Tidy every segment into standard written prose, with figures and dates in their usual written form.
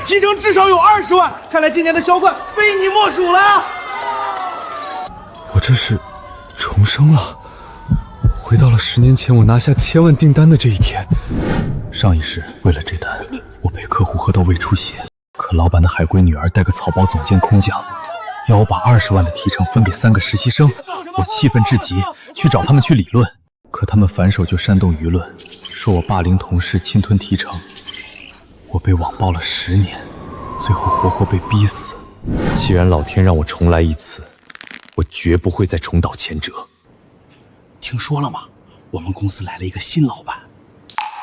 提成至少有20万，看来今年的销冠非你莫属了。我这是重生了，回到了10年前我拿下1000万订单的这一天。上一世为了这单，我陪客户喝到胃出血，可老板的海归女儿带个草包总监空降，要我把20万的提成分给3个实习生。我气愤至极，去找他们去理论，可他们反手就煽动舆论，说我霸凌同事，侵吞提成。我被网暴了10年，最后活活被逼死。既然老天让我重来一次，我绝不会再重蹈前辙。听说了吗？我们公司来了一个新老板。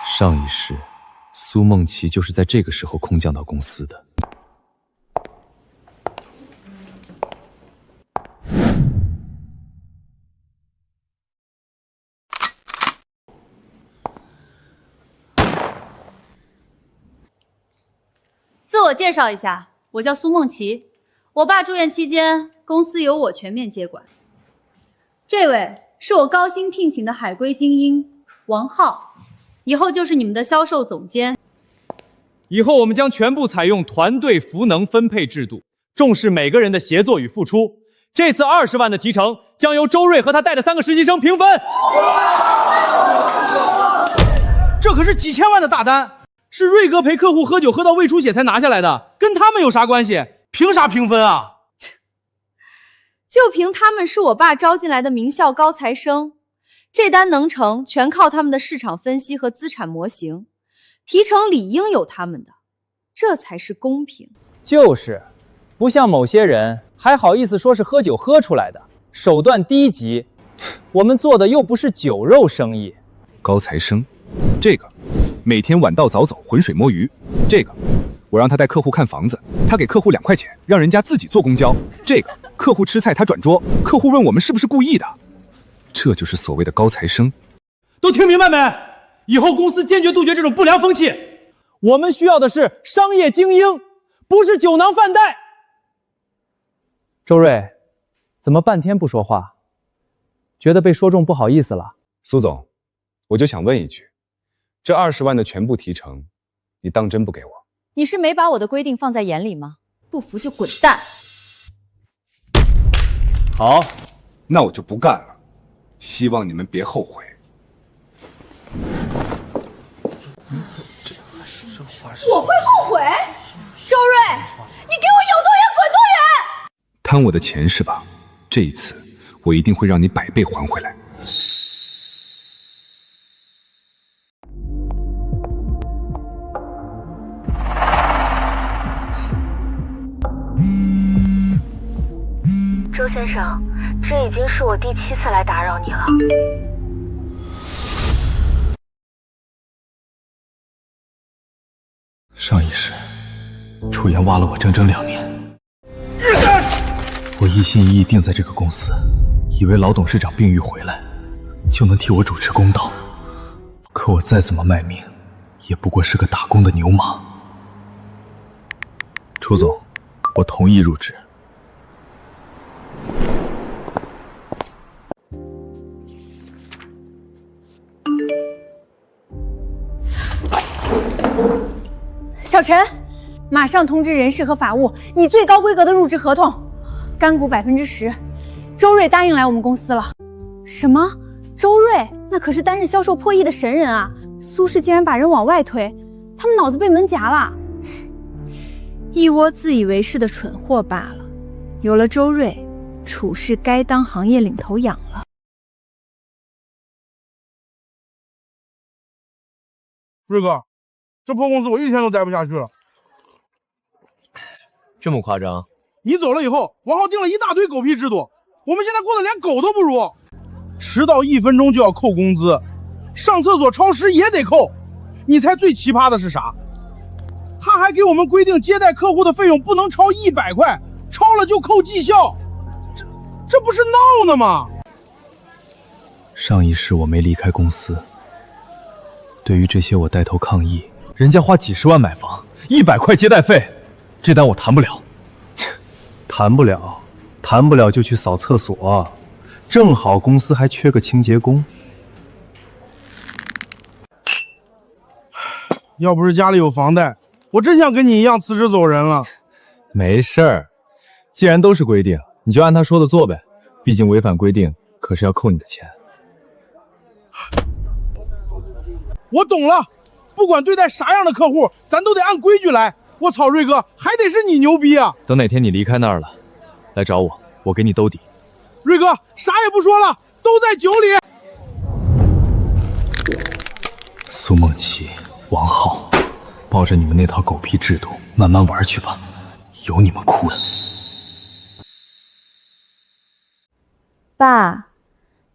上一世，苏梦琪就是在这个时候空降到公司的。自我介绍一下，我叫苏梦琪，我爸住院期间，公司由我全面接管。这位是我高薪聘请的海归精英王浩，以后就是你们的销售总监。以后我们将全部采用团队赋能分配制度，重视每个人的协作与付出。这次20万的提成将由周瑞和他带的3个实习生平分。这可是几千万的大单，是瑞哥陪客户喝酒喝到胃出血才拿下来的，跟他们有啥关系？凭啥平分啊？就凭他们是我爸招进来的名校高材生，这单能成全靠他们的市场分析和资产模型，提成理应有他们的，这才是公平。就是，不像某些人还好意思说是喝酒喝出来的，手段低级。我们做的又不是酒肉生意。高材生，这个每天晚到早走，浑水摸鱼。这个我让他带客户看房子，他给客户2块钱，让人家自己坐公交。这个客户吃菜他转桌，客户问我们是不是故意的。这就是所谓的高材生。都听明白没？以后公司坚决杜绝这种不良风气。我们需要的是商业精英，不是酒囊饭袋。周瑞，怎么半天不说话？觉得被说中不好意思了？苏总，我就想问一句，这20万的全部提成，你当真不给我？你是没把我的规定放在眼里吗？不服就滚蛋！好，那我就不干了，希望你们别后悔。我会后悔？周瑞，你给我有多远滚多远！贪我的钱是吧？这一次我一定会让你100倍还回来。周先生，这已经是我第7次来打扰你了。上一世，楚言挖了我整整2年。我一心一意定在这个公司，以为老董事长病愈回来，就能替我主持公道。可我再怎么卖命，也不过是个打工的牛马。楚总，我同意入职。小陈，马上通知人事和法务，你最高规格的入职合同，干股10%。周瑞答应来我们公司了。什么？周瑞？那可是单日销售破亿的神人啊！苏氏竟然把人往外推，他们脑子被门夹了。一窝自以为是的蠢货罢了。有了周瑞，楚氏该当行业领头羊了。瑞哥，这破公司我1天都待不下去了。这么夸张？你走了以后，王浩定了一大堆狗屁制度，我们现在过得连狗都不如。迟到1分钟就要扣工资，上厕所超时也得扣。你猜最奇葩的是啥？他还给我们规定接待客户的费用不能超100块，超了就扣绩效。这不是闹呢吗？上一世我没离开公司，对于这些我带头抗议。人家花几十万买房，100块接待费，这单我谈不了。谈不了，谈不了就去扫厕所，正好公司还缺个清洁工。要不是家里有房贷，我真想跟你一样辞职走人了。没事儿，既然都是规定，你就按他说的做呗。毕竟违反规定可是要扣你的钱。我懂了，不管对待啥样的客户，咱都得按规矩来。我操，瑞哥，还得是你牛逼啊！等哪天你离开那儿了，来找我，我给你兜底。瑞哥，啥也不说了，都在酒里。苏梦琪、王浩，抱着你们那套狗屁制度慢慢玩去吧，有你们哭的。爸，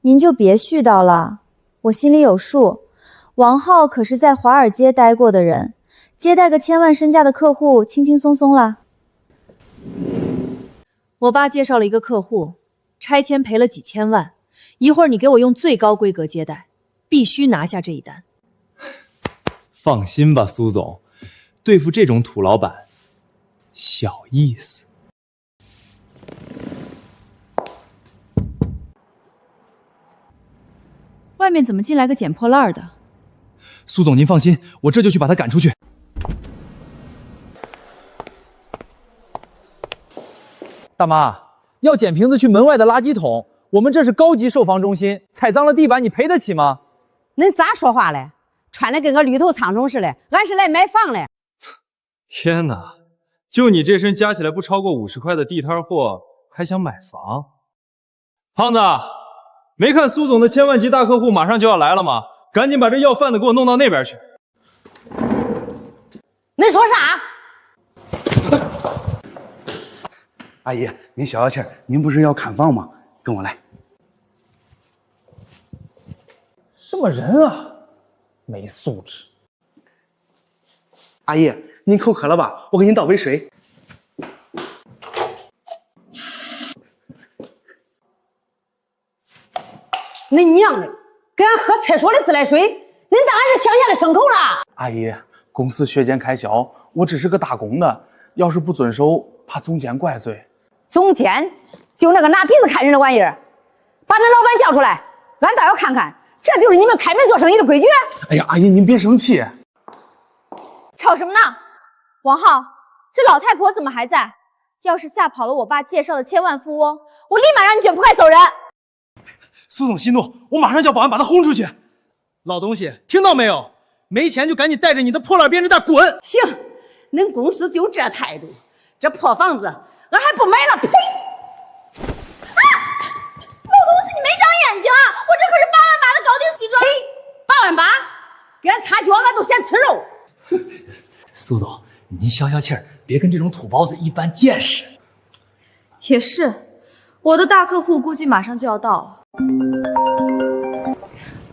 您就别絮叨了，我心里有数。王浩可是在华尔街待过的人，接待个1000万身价的客户，轻轻松松啦。我爸介绍了一个客户，拆迁赔了几千万，一会儿你给我用最高规格接待，必须拿下这一单。放心吧，苏总，对付这种土老板，小意思。外面怎么进来个捡破烂的？苏总，您放心，我这就去把他赶出去。大妈，要捡瓶子去门外的垃圾桶，我们这是高级售房中心，踩脏了地板，你赔得起吗？恁咋说话嘞？穿的跟个绿头苍蝇似的，俺是来买房的。天哪，就你这身加起来不超过50块的地摊货，还想买房？胖子，没看苏总的1000万级大客户马上就要来了吗？赶紧把这要饭的给我弄到那边去。恁说啥？阿姨，您消消气儿，您不是要看房吗？跟我来。什么人啊，没素质！阿姨，您口渴了吧？我给您倒杯水。恁娘的，给俺喝厕所的自来水，恁当俺是乡下的牲口了？阿姨，公司削减开销，我只是个打工的，要是不遵守，怕总监怪罪。总监就那个拿鼻子看人的玩意儿，把恁老板叫出来，俺倒要看看，这就是你们开门做生意的规矩。哎呀，阿姨您别生气。吵什么呢？王浩，这老太婆怎么还在？要是吓跑了我爸介绍的千万富翁，我立马让你卷铺盖走人。苏总息怒，我马上叫保安把他轰出去。老东西，听到没有？没钱就赶紧带着你的破烂编织袋滚！行，恁公司就这态度，这破房子俺还不买了！呸！啊！老东西，你没长眼睛啊！我这可是8万8的高定西装。8万8，给俺擦脚，俺都嫌吃肉。苏总，您消消气儿，别跟这种土包子一般见识。也是，我的大客户估计马上就要到了。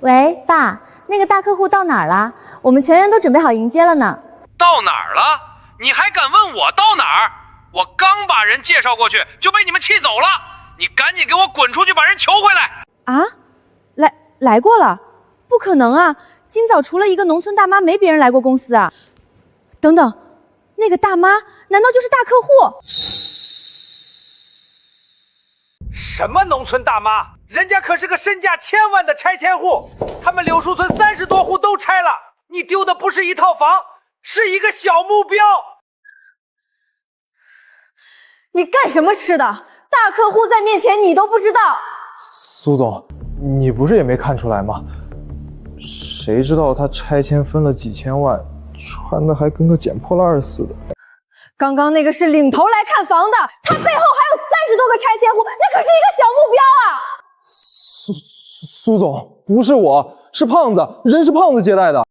喂，爸，那个大客户到哪儿了？我们全员都准备好迎接了呢。到哪儿了？你还敢问我到哪儿？我刚把人介绍过去，就被你们气走了。你赶紧给我滚出去，把人求回来！啊？来过了？不可能啊！今早除了一个农村大妈，没别人来过公司啊。等等，那个大妈难道就是大客户？什么农村大妈？人家可是个身价1000万的拆迁户，他们柳树村30多户都拆了，你丢的不是一套房，是一个小目标。你干什么吃的？大客户在面前你都不知道。苏总，你不是也没看出来吗？谁知道他拆迁分了几千万，穿的还跟个捡破烂似的。刚刚那个是领头来看房的，他背后还有30多个拆迁户，那可是一个小目标啊！苏总，不是我，是胖子，人是胖子接待的。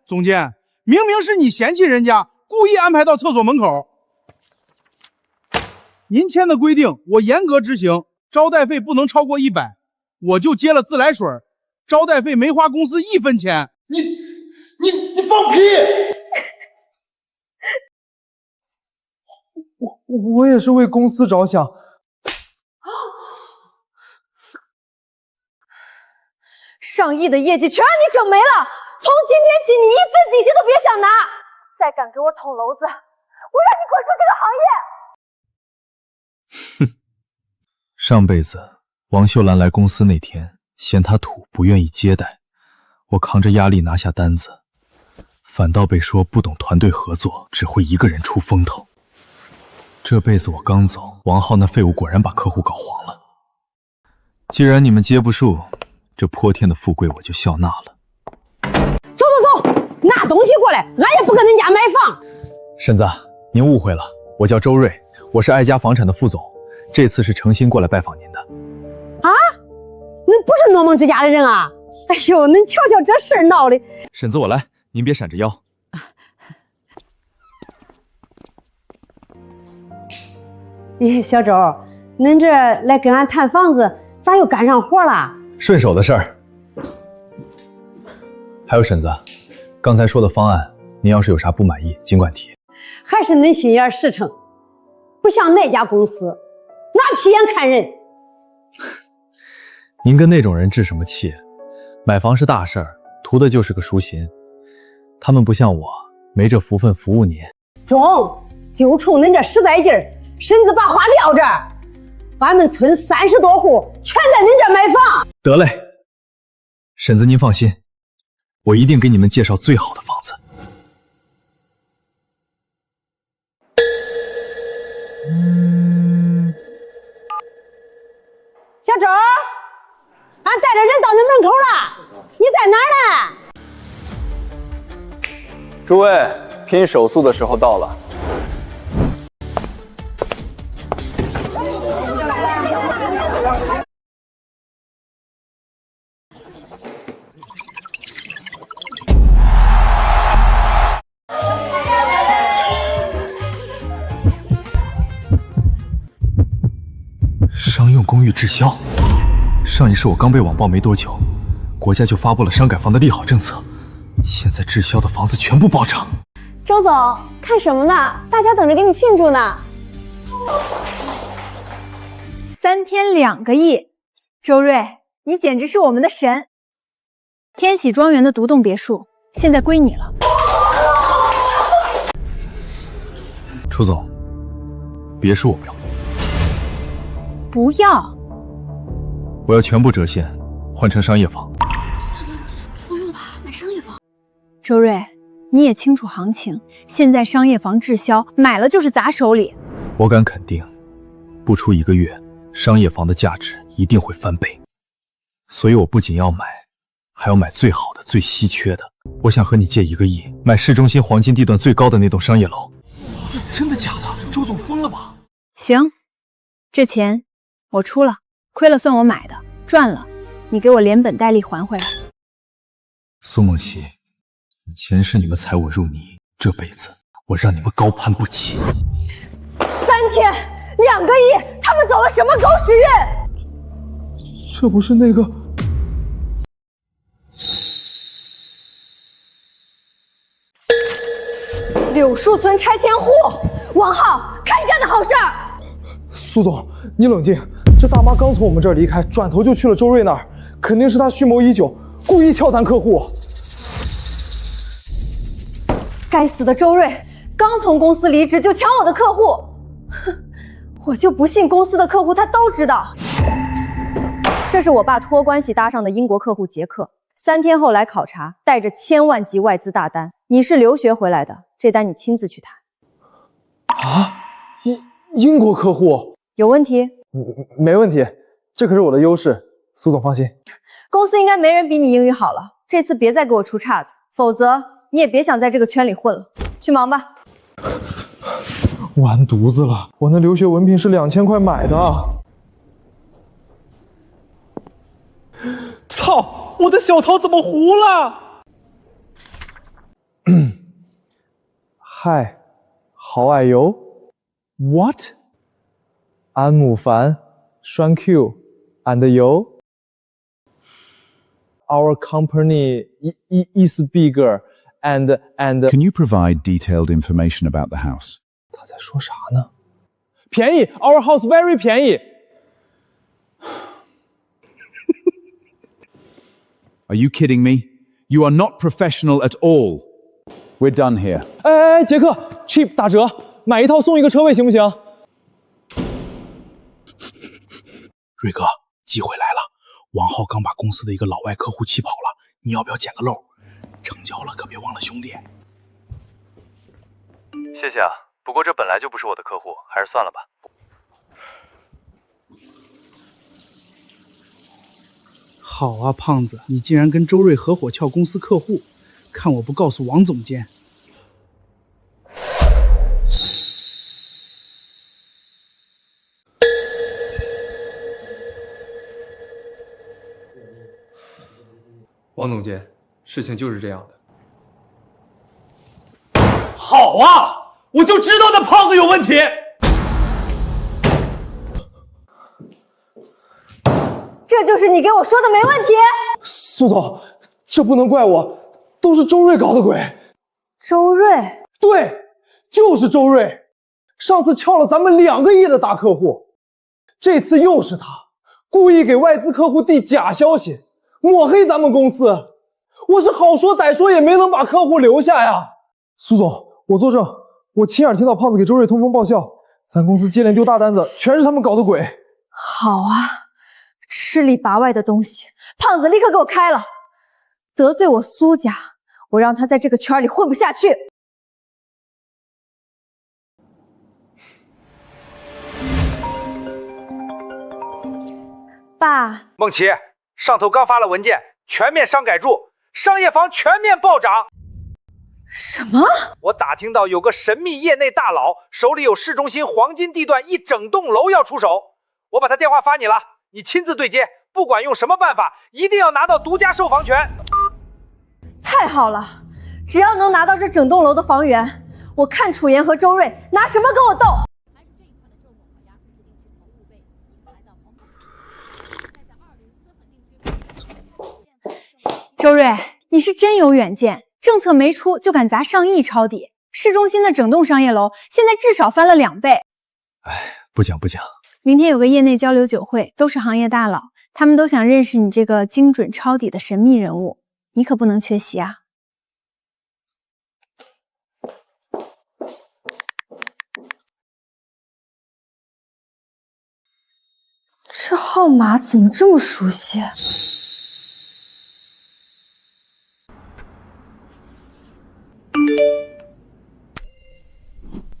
总监，明明是你嫌弃人家，故意安排到厕所门口。您签的规定我严格执行，招待费不能超过100，我就接了自来水，招待费没花公司1分钱。你放屁！我也是为公司着想。上亿的业绩全让你整没了，从今天起你1分底薪都别想拿！再敢给我捅娄子，我让你滚出这个行业！哼，上辈子王秀兰来公司那天嫌她土不愿意接待，我扛着压力拿下单子，反倒被说不懂团队合作，只会一个人出风头。这辈子我刚走，王浩那废物果然把客户搞黄了。既然你们接不住，这泼天的富贵我就笑纳了。走走走，拿东西过来，俺也不跟人家买房。婶子，您误会了，我叫周瑞，我是爱家房产的副总，这次是诚心过来拜访您的。啊？恁不是诺梦之家的人啊？哎呦，恁瞧瞧这事儿闹的。婶子，我来，您别闪着腰。咦，小周，恁这来跟俺谈房子，咋又干上活了？顺手的事儿。还有婶子，刚才说的方案，您要是有啥不满意，尽管提。还是恁心眼实诚，不像那家公司，拿屁眼看人。您跟那种人置什么气？买房是大事儿，图的就是个赎心。他们不像我，没这福分服务您。中，就冲恁这实在劲儿，婶子把话撂这儿，俺们村30多户全在恁这买房。得嘞，婶子您放心，我一定给你们介绍最好的房子。小周，俺带着人到你门口了，你在哪儿呢？诸位，拼手速的时候到了。商用公寓滞销。上一世我刚被网暴没多久，国家就发布了商改房的利好政策，现在滞销的房子全部暴涨。周总，看什么呢？大家等着给你庆祝呢。3天2个亿，周瑞，你简直是我们的神！天喜庄园的独栋别墅现在归你了。楚总，别墅我不要。不要。我要全部折现，换成商业房。疯了吧，买商业房？周瑞，你也清楚行情，现在商业房滞销，买了就是砸手里。我敢肯定，不出1个月，商业房的价值一定会翻倍。所以我不仅要买，还要买最好的、最稀缺的。我想和你借1个亿，买市中心黄金地段最高的那栋商业楼。真的假的？周总疯了吧？行，这钱我出了，亏了算我买的，赚了你给我连本带利还回来。苏梦溪，前世你们踩我入泥，这辈子我让你们高攀不起。3天2个亿，他们走了什么狗屎运？这不是那个柳树村拆迁户，王浩看家的好事儿。苏总，你冷静，这大妈刚从我们这儿离开，转头就去了周瑞那儿，肯定是她蓄谋已久，故意撬咱客户。该死的周瑞，刚从公司离职就抢我的客户，哼，我就不信公司的客户他都知道。这是我爸托关系搭上的英国客户杰克，3天后来考察，带着1000万级外资大单。你是留学回来的，这单你亲自去谈。啊，英国客户有问题？没问题，这可是我的优势，苏总放心。公司应该没人比你英语好了，这次别再给我出岔子，否则你也别想在这个圈里混了。去忙吧。完犊子了，我那留学文凭是2000块买的。操！我的小桃怎么糊了嗨，How are you? What? I'm Mufan, Thank you, and you? Our company is bigger and. Can you provide detailed information about the house? 他在说啥呢？便宜 ，Our house very 便宜。Are you kidding me? You are not professional at all. We're done here. 哎，杰克 ，cheap 打折，买1套送1个车位行不行？瑞哥，机会来了，王浩刚把公司的一个老外客户气跑了，你要不要捡个漏？成交了可别忘了兄弟。谢谢啊，不过这本来就不是我的客户，还是算了吧。好啊，胖子，你竟然跟周瑞合伙撬公司客户，看我不告诉王总监！王总监，事情就是这样的。好啊，我就知道那胖子有问题。这就是你给我说的没问题？苏总，这不能怪我，都是周瑞搞的鬼。周瑞？对，就是周瑞。上次撬了咱们2个亿的大客户，这次又是他，故意给外资客户递假消息，抹黑咱们公司。我是好说歹说也没能把客户留下呀。苏总，我作证，我亲耳听到胖子给周瑞通风报信，咱公司接连丢大单子，全是他们搞的鬼。好啊，吃里拔外的东西，胖子立刻给我开了！得罪我苏家，我让他在这个圈里混不下去。爸，梦琪，上头刚发了文件，全面商改住，商业房全面暴涨。什么？我打听到有个神秘业内大佬手里有市中心黄金地段1整栋楼要出手，我把他电话发你了，你亲自对接，不管用什么办法，一定要拿到独家售房权。太好了，只要能拿到这整栋楼的房源，我看楚言和周瑞拿什么跟我斗。周瑞，你是真有远见，政策没出就敢砸上亿抄底，市中心的整栋商业楼现在至少翻了2倍。不讲不讲。明天有个业内交流酒会，都是行业大佬，他们都想认识你这个精准抄底的神秘人物，你可不能缺席啊。这号码怎么这么熟悉？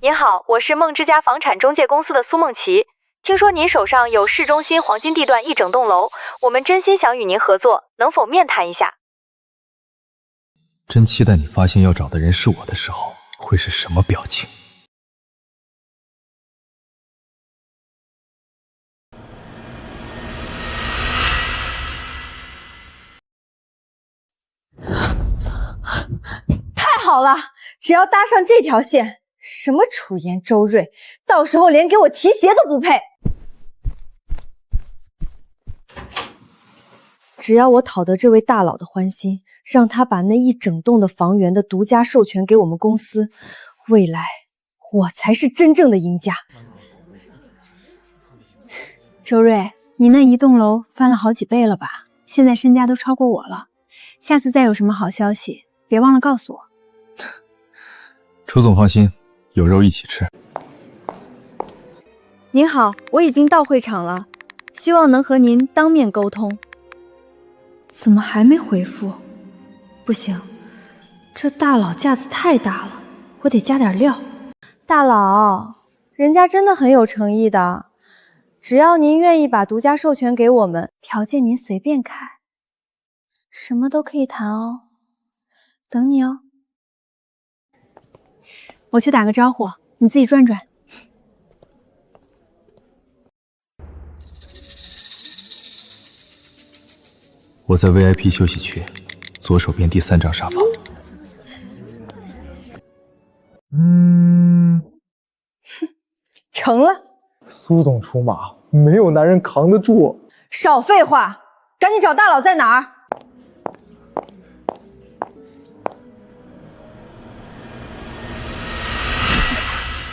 您好，我是梦之家房产中介公司的苏梦琪。听说您手上有市中心黄金地段1整栋楼，我们真心想与您合作，能否面谈一下？真期待你发现要找的人是我的时候，会是什么表情？太好了，只要搭上这条线，什么楚言、周瑞，到时候连给我提鞋都不配。只要我讨得这位大佬的欢心，让他把那1整栋的房源的独家授权给我们公司，未来我才是真正的赢家。周瑞，你那1栋楼翻了好几倍了吧？现在身价都超过我了。下次再有什么好消息，别忘了告诉我。楚总放心，有肉一起吃。您好，我已经到会场了，希望能和您当面沟通。怎么还没回复？不行，这大佬架子太大了，我得加点料。大佬，人家真的很有诚意的，只要您愿意把独家授权给我们，条件您随便开，什么都可以谈哦。等你哦。我去打个招呼，你自己转转。我在 VIP 休息区，左手边第3张沙发。成了。苏总出马，没有男人扛得住。少废话，赶紧找大佬在哪儿。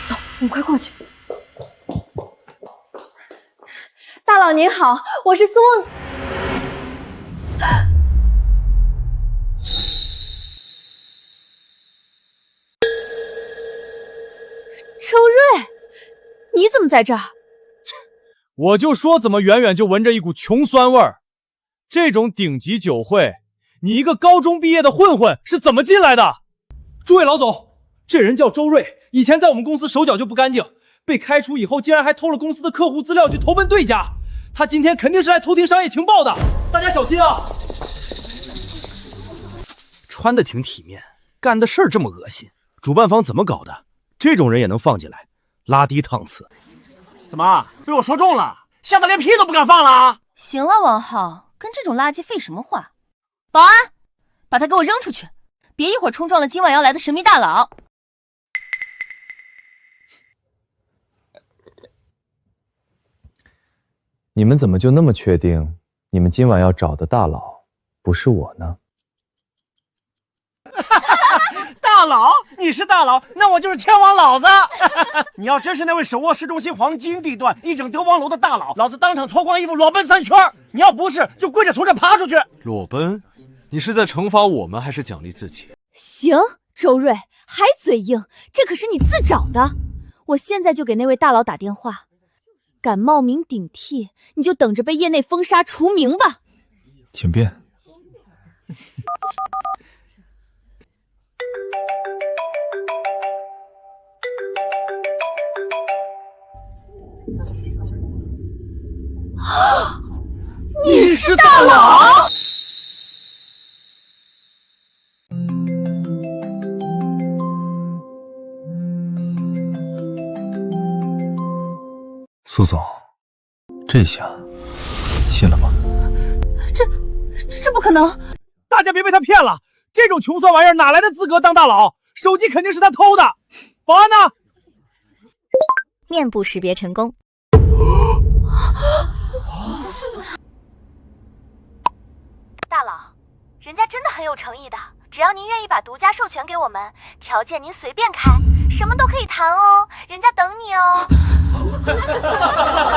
走，我们快过去。大佬您好，我是苏梦琪。周瑞，你怎么在这儿？我就说怎么远远就闻着一股穷酸味儿。这种顶级酒会，你一个高中毕业的混混是怎么进来的？诸位老总，这人叫周瑞，以前在我们公司手脚就不干净，被开除以后竟然还偷了公司的客户资料去投奔对家。他今天肯定是来偷听商业情报的，大家小心啊！穿的挺体面，干的事儿这么恶心，主办方怎么搞的？这种人也能放进来，拉低档次。怎么被我说中了？吓得连屁都不敢放了啊！行了，王浩，跟这种垃圾废什么话？保安，把他给我扔出去，别一会儿冲撞了今晚要来的神秘大佬。你们怎么就那么确定，你们今晚要找的大佬不是我呢？大佬，你是大佬，那我就是天王老子。你要真是那位手握市中心黄金地段一整德王楼的大佬，老子当场脱光衣服裸奔3圈。你要不是，就跪着从这爬出去。裸奔？你是在惩罚我们，还是奖励自己？行，周瑞还嘴硬，这可是你自找的。我现在就给那位大佬打电话，敢冒名顶替，你就等着被业内封杀除名吧。请便。你是大佬？苏总，这下信了吗？这不可能！大家别被他骗了，这种穷酸玩意儿哪来的资格当大佬？手机肯定是他偷的。保安呢？面部识别成功。大佬，人家真的很有诚意的，只要您愿意把独家授权给我们，条件您随便开，什么都可以谈哦，人家等你哦。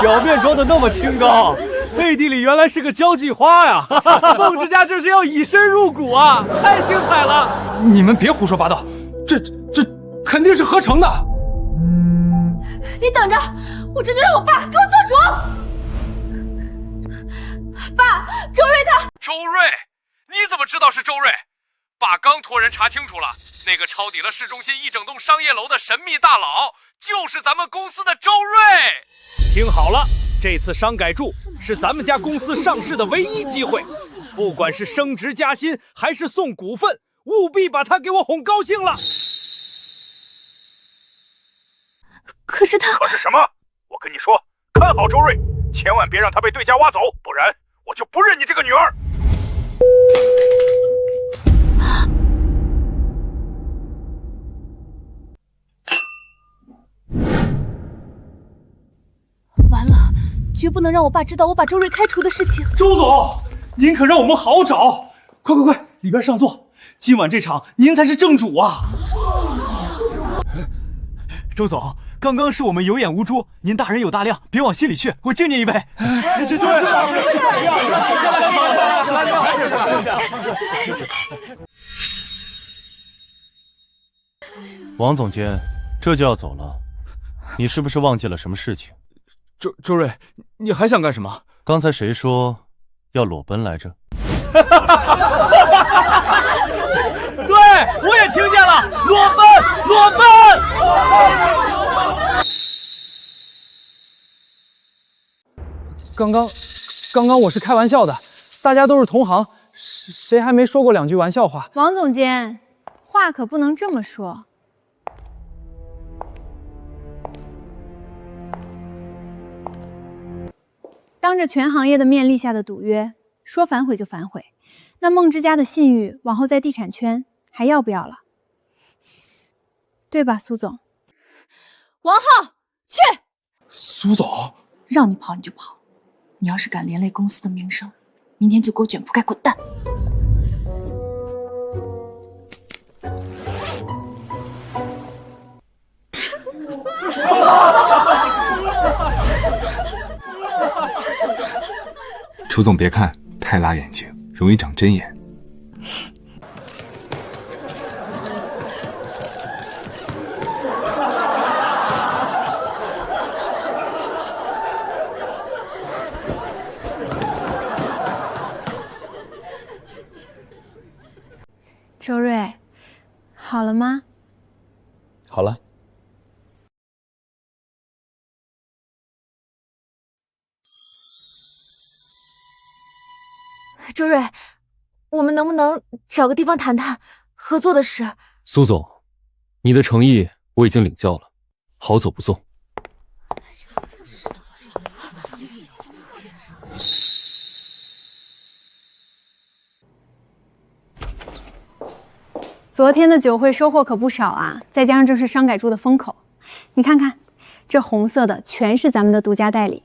表面装的那么清高，背地里原来是个交际花呀！孟之家这是要以身入股啊，太精彩了！你们别胡说八道，这肯定是合成的。你等着，我这就让我爸给我做主。爸，周瑞他……周瑞，你怎么知道是周瑞？爸刚托人查清楚了，那个抄底了市中心一整栋商业楼的神秘大佬，就是咱们公司的周瑞。听好了，这次商改注是咱们家公司上市的唯一机会，不管是升职加薪还是送股份，务必把他给我哄高兴了。可是他……可是什么？我跟你说，看好周瑞，千万别让他被对家挖走，不然我就不认你这个女儿。完了，绝不能让我爸知道我把周瑞开除的事情。周总，您可让我们好找！快，里边上座，今晚这场您才是正主啊！周总，刚刚是我们有眼无珠，您大人有大量，别往心里去，我敬您一杯。这就是。王总监，这就要走了，你是不是忘记了什么事情？周瑞，你还想干什么？刚才谁说要裸奔来着？对，我也听见了，裸奔。刚刚我是开玩笑的，大家都是同行，谁还没说过2句玩笑话？王总监，话可不能这么说。当着全行业的面立下的赌约，说反悔就反悔，那孟之家的信誉往后在地产圈还要不要了？对吧，苏总？王浩，去！苏总，让你跑你就跑，你要是敢连累公司的名声，明天就给我卷铺盖滚蛋！楚总别看，太辣眼睛，容易长针眼。周瑞，好了吗？周瑞，我们能不能找个地方谈谈合作的事？苏总，你的诚意我已经领教了，好走不送。昨天的酒会收获可不少啊，再加上这是商改珠的风口，你看看，这红色的全是咱们的独家代理。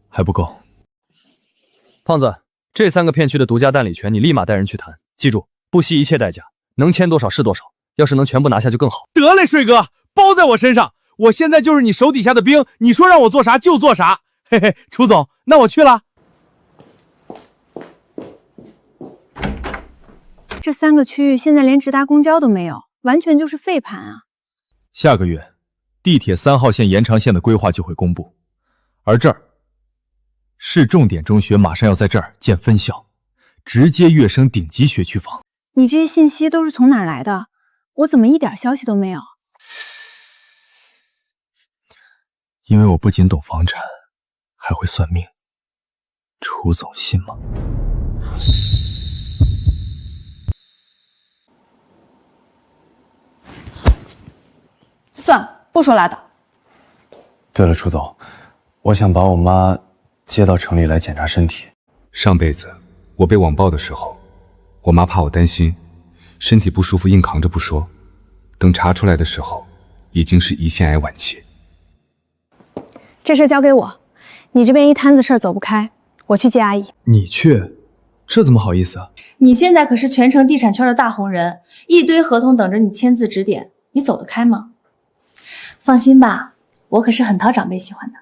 还不够。胖子，这3个片区的独家代理权，你立马带人去谈，记住，不惜一切代价，能签多少是多少。要是能全部拿下就更好。得嘞，帅哥，包在我身上，我现在就是你手底下的兵，你说让我做啥就做啥。嘿嘿，楚总，那我去了。这3个区域现在连直达公交都没有，完全就是废盘啊！下个月，地铁3号线延长线的规划就会公布，而这儿市重点中学马上要在这儿建分校，直接跃升顶级学区房。你这些信息都是从哪儿来的？我怎么一点消息都没有？因为我不仅懂房产，还会算命。楚总信吗？算了，不说拉倒。对了，楚总，我想把我妈接到城里来检查身体。上辈子我被网暴的时候，我妈怕我担心，身体不舒服硬扛着不说，等查出来的时候，已经是胰腺癌晚期。这事交给我，你这边一摊子事儿走不开，我去接阿姨。你去？这怎么好意思啊？你现在可是全城地产圈的大红人，一堆合同等着你签字指点，你走得开吗？放心吧，我可是很讨长辈喜欢的。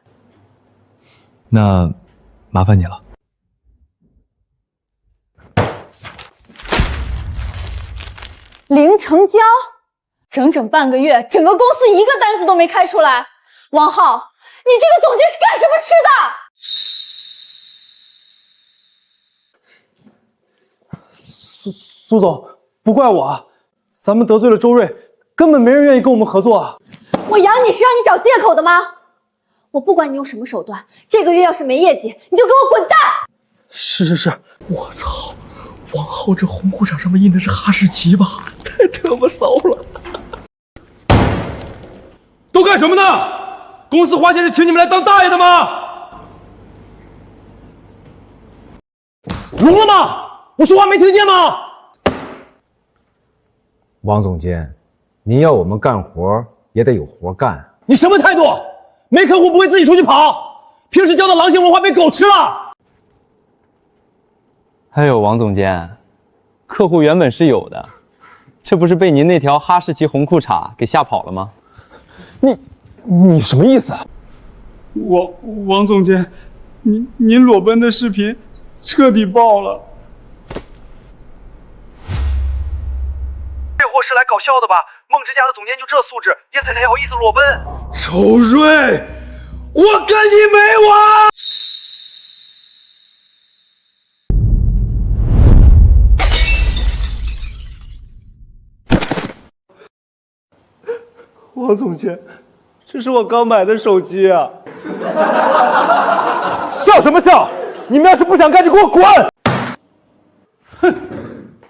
那麻烦你了。零成交，整整半个月，整个公司一个单子都没开出来。王浩，你这个总监是干什么吃苏的？总，不怪我，咱们得罪了周瑞，根本没人愿意跟我们合作啊。我养你是让你找借口的吗？我不管你用什么手段，这个月要是没业绩，你就给我滚蛋！是，我操，王浩这红裤衩上面印的是哈士奇吧？太他妈骚了！都干什么呢？公司花钱是请你们来当大爷的吗？聋了吗？我说话没听见吗？王总监，您要我们干活也得有活干。你什么态度？没客户不会自己出去跑，平时教的狼性文化被狗吃了。哎呦，王总监，客户原本是有的，这不是被您那条哈士奇红裤衩给吓跑了吗？你什么意思？王总监，您裸奔的视频彻底爆了。这货是来搞笑的吧？梦之家的总监就这素质，也才好意思裸奔。周瑞，我跟你没完！王总监，这是我刚买的手机啊！笑什么笑？你们要是不想干就给我滚！哼，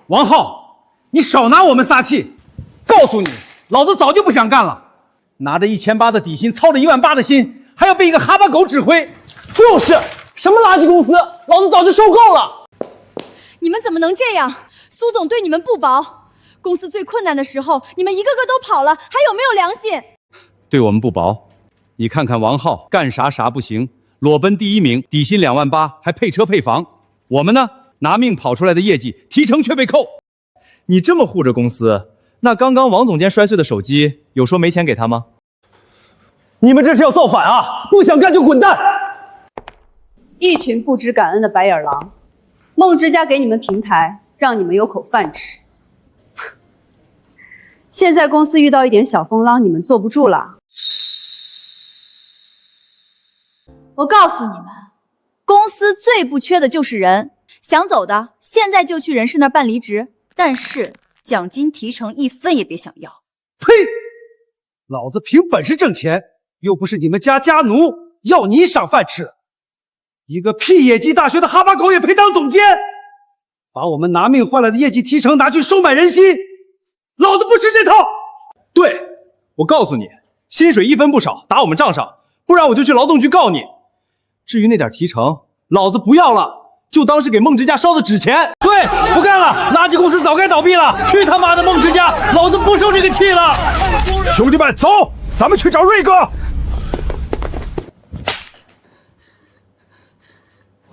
王浩，你少拿我们撒气！告诉你，老子早就不想干了。拿着1800的底薪，操着18000的心，还要被一个哈巴狗指挥。就是什么垃圾公司，老子早就受够了。你们怎么能这样？苏总对你们不薄，公司最困难的时候，你们一个个都跑了，还有没有良心？对我们不薄。你看看王浩，干啥啥不行，裸奔第1名，底薪28000，还配车配房。我们呢，拿命跑出来的业绩，提成却被扣。你这么护着公司，那刚刚王总监摔碎的手机，有说没钱给他吗？你们这是要造反啊！不想干就滚蛋！一群不知感恩的白眼狼，梦之家给你们平台，让你们有口饭吃。现在公司遇到一点小风浪，你们坐不住了。我告诉你们，公司最不缺的就是人，想走的现在就去人事那儿办离职，但是奖金提成1分也别想要。呸！老子凭本事挣钱，又不是你们家家奴，要你赏饭吃。一个屁野鸡大学的哈巴狗也配当总监？把我们拿命换来的业绩提成拿去收买人心，老子不吃这套！对，我告诉你，薪水一分不少，打我们账上，不然我就去劳动局告你。至于那点提成，老子不要了，就当是给梦之家烧的纸钱。对，不干了，垃圾公司早该倒闭了。去他妈的梦之家，老子不受这个气了。兄弟们，走，咱们去找瑞哥。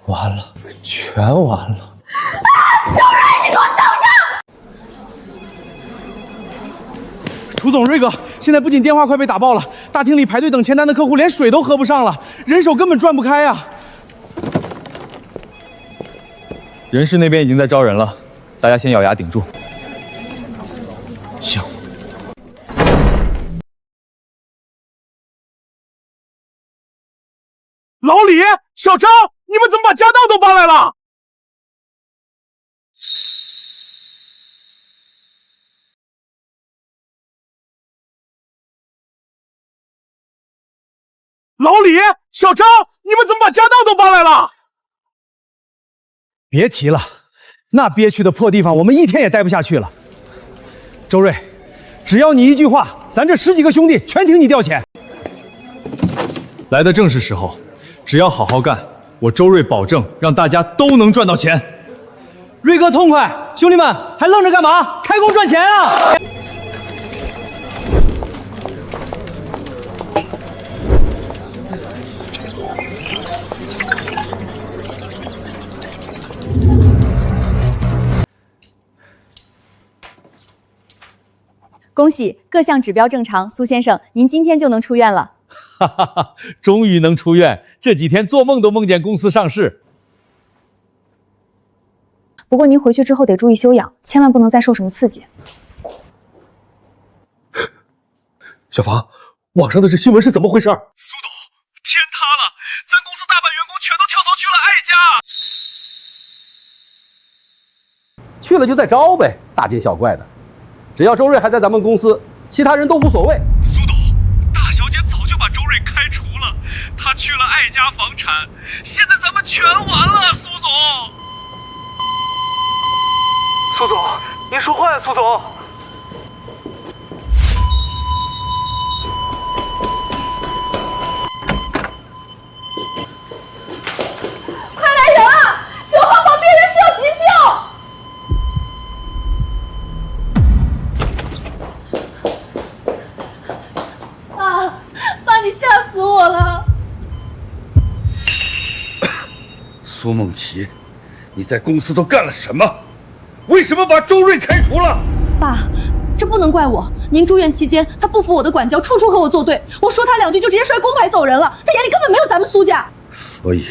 完了，全完了。周瑞，你给我等着！楚总，瑞哥，现在不仅电话快被打爆了，大厅里排队等签单的客户连水都喝不上了，人手根本转不开呀。人事那边已经在招人了，大家先咬牙顶住。行。老李、小张，你们怎么把家当都搬来了？老李、小张，你们怎么把家当都搬来了？别提了，那憋屈的破地方，我们一天也待不下去了。周瑞，只要你一句话，咱这10几个兄弟全挺你调遣。来的正是时候，只要好好干，我周瑞保证让大家都能赚到钱。瑞哥痛快，兄弟们还愣着干嘛？开工赚钱啊！恭喜各项指标正常，苏先生，您今天就能出院了。哈哈哈，终于能出院，这几天做梦都梦见公司上市。不过您回去之后得注意休养，千万不能再受什么刺激。小房，网上的这新闻是怎么回事？苏董，天塌了，咱公司大半员工全都跳槽去了爱家。去了就再招呗，大惊小怪的。只要周瑞还在咱们公司，其他人都无所谓。苏董，大小姐早就把周瑞开除了，她去了爱家房产，现在咱们全完了，苏总。苏总，您说话呀，苏总。快来人啊！9号房病人需要急救。爸，你吓死我了！苏梦琪，你在公司都干了什么？为什么把周瑞开除了？爸，这不能怪我。您住院期间，他不服我的管教，处处和我作对。我说他2句就直接摔工牌走人了，他眼里根本没有咱们苏家。所以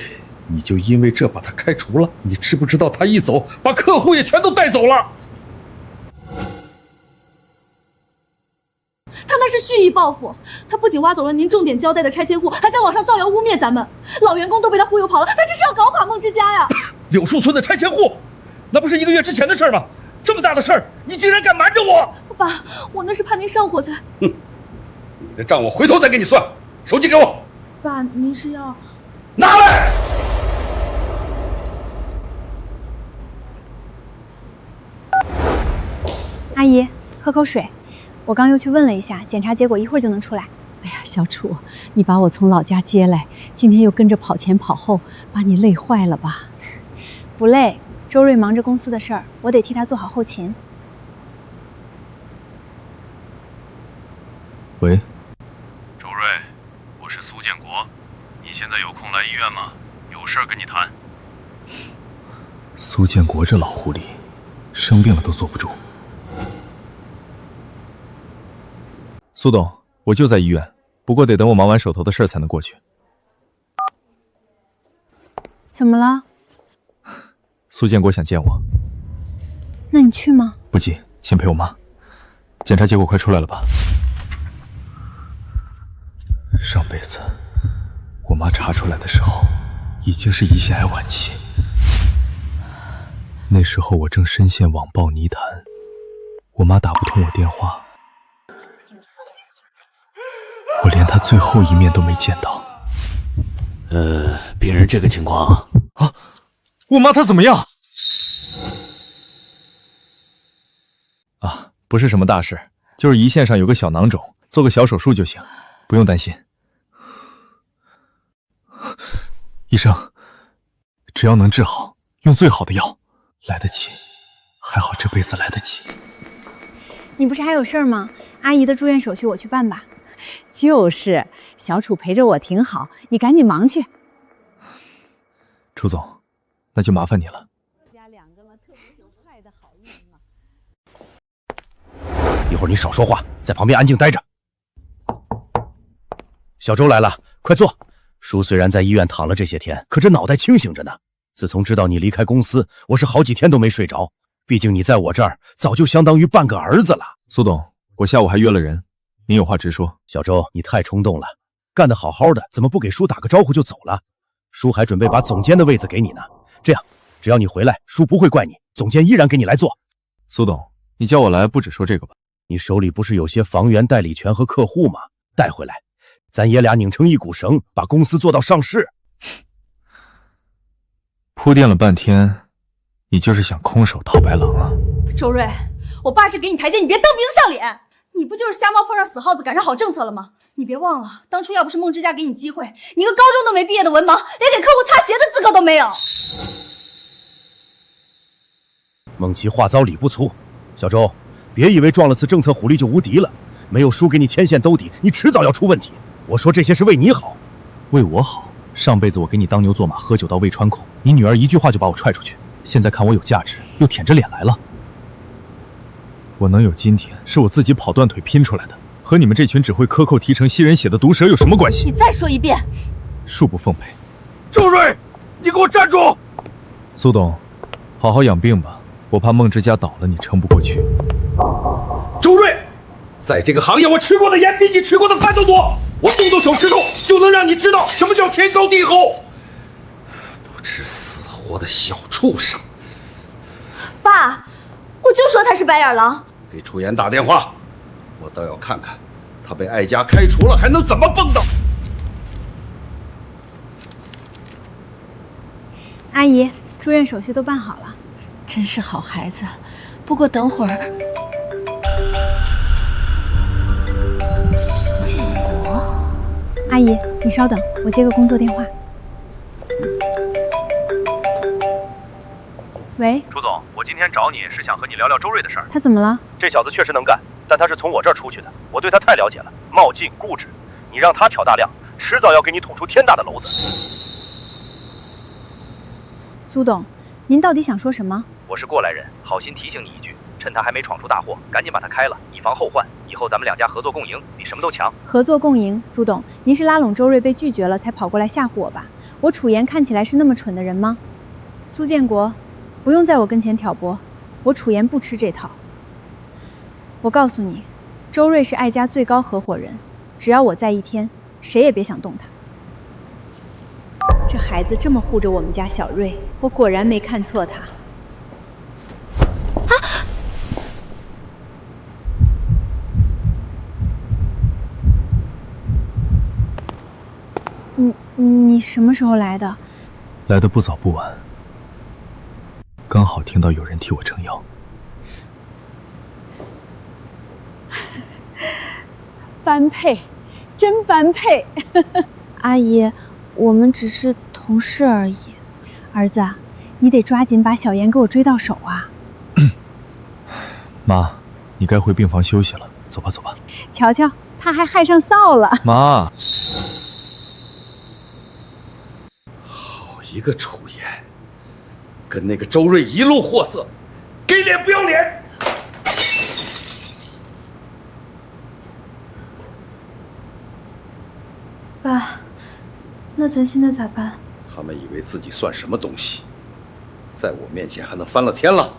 你就因为这把他开除了？你知不知道他一走，把客户也全都带走了？他那是蓄意报复，他不仅挖走了您重点交代的拆迁户，还在网上造谣污蔑咱们。老员工都被他忽悠跑了，他这是要搞垮梦之家呀！柳树村的拆迁户，那不是1个月之前的事吗？这么大的事儿，你竟然敢瞒着我！爸，我那是怕您上火才……你的账我回头再给你算。手机给我。爸，您是要……拿来！阿姨，喝口水。我刚又去问了一下，检查结果一会儿就能出来。哎呀，小楚，你把我从老家接来，今天又跟着跑前跑后，把你累坏了吧？不累，周瑞忙着公司的事儿，我得替他做好后勤。喂，周瑞，我是苏建国，你现在有空来医院吗？有事儿跟你谈。苏建国这老狐狸，生病了都坐不住。苏董，我就在医院，不过得等我忙完手头的事儿才能过去。怎么了？苏建国想见我。那你去吗？不急，先陪我妈。检查结果快出来了吧？上辈子我妈查出来的时候，已经是胰腺癌晚期。那时候我正深陷网暴泥潭，我妈打不通我电话，我连她最后一面都没见到。病人这个情况啊，我妈她怎么样？啊，不是什么大事，就是胰腺上有个小囊肿，做个小手术就行，不用担心。医生，只要能治好，用最好的药，来得及，还好这辈子来得及。你不是还有事儿吗？阿姨的住院手续我去办吧。就是，小楚陪着我挺好，你赶紧忙去。楚总，那就麻烦你了。一会儿你少说话，在旁边安静待着。小周来了，快坐。叔虽然在医院躺了这些天，可这脑袋清醒着呢。自从知道你离开公司，我是好几天都没睡着。毕竟你在我这儿早就相当于半个儿子了。苏董，我下午还约了人，您有话直说。小周，你太冲动了，干得好好的，怎么不给叔打个招呼就走了？叔还准备把总监的位子给你呢。这样，只要你回来，叔不会怪你，总监依然给你来做。苏董，你叫我来不只说这个吧？你手里不是有些房源代理权和客户吗？带回来，咱爷俩拧成一股绳，把公司做到上市。铺垫了半天，你就是想空手套白狼啊？周瑞，我爸是给你台阶，你别蹬鼻子上脸。你不就是瞎猫碰上死耗子，赶上好政策了吗？你别忘了，当初要不是孟之家给你机会，你个高中都没毕业的文盲，连给客户擦鞋的资格都没有。孟琪话糙理不粗，小周，别以为撞了次政策虎力就无敌了，没有叔给你牵线兜底，你迟早要出问题。我说这些是为你好。为我好？上辈子我给你当牛做马，喝酒到胃穿孔，你女儿一句话就把我踹出去，现在看我有价值，又舔着脸来了。我能有今天，是我自己跑断腿拼出来的，和你们这群只会克扣提成吸人血的毒蛇有什么关系？你再说一遍，恕不奉陪。周瑞，你给我站住！苏董，好好养病吧，我怕孟之家倒了，你撑不过去。周瑞，在这个行业，我吃过的盐比你吃过的饭都多，我动手指头就能让你知道什么叫天高地厚。不知死活的小畜生！爸，我就说他是白眼狼。给楚言打电话，我倒要看看他被艾家开除了还能怎么蹦跶。阿姨，住院手续都办好了。真是好孩子，不过等会儿。建国，阿姨，你稍等，我接个工作电话。喂，楚总，我今天找你是想和你聊聊周瑞的事儿。他怎么了？这小子确实能干，但他是从我这儿出去的，我对他太了解了，冒进固执。你让他挑大梁，迟早要给你捅出天大的篓子。苏董，您到底想说什么？我是过来人，好心提醒你一句，趁他还没闯出大祸，赶紧把他开了，以防后患。以后咱们两家合作共赢，比什么都强。合作共赢，苏董，您是拉拢周瑞被拒绝了，才跑过来吓唬我吧？我楚言看起来是那么蠢的人吗？苏建国，不用在我跟前挑拨，我楚言不吃这套。我告诉你，周瑞是艾家最高合伙人，只要我在一天，谁也别想动他。这孩子这么护着我们家小瑞，我果然没看错他。你什么时候来的？来的不早不晚，刚好听到有人替我撑腰。般配，真般配。阿姨，我们只是同事而已。儿子，你得抓紧把小妍给我追到手啊！妈，你该回病房休息了，走吧走吧。瞧瞧，他还害上臊了。妈。一个楚言，跟那个周瑞一路货色，给脸不要脸！爸，那咱现在咋办？他们以为自己算什么东西，在我面前还能翻了天了？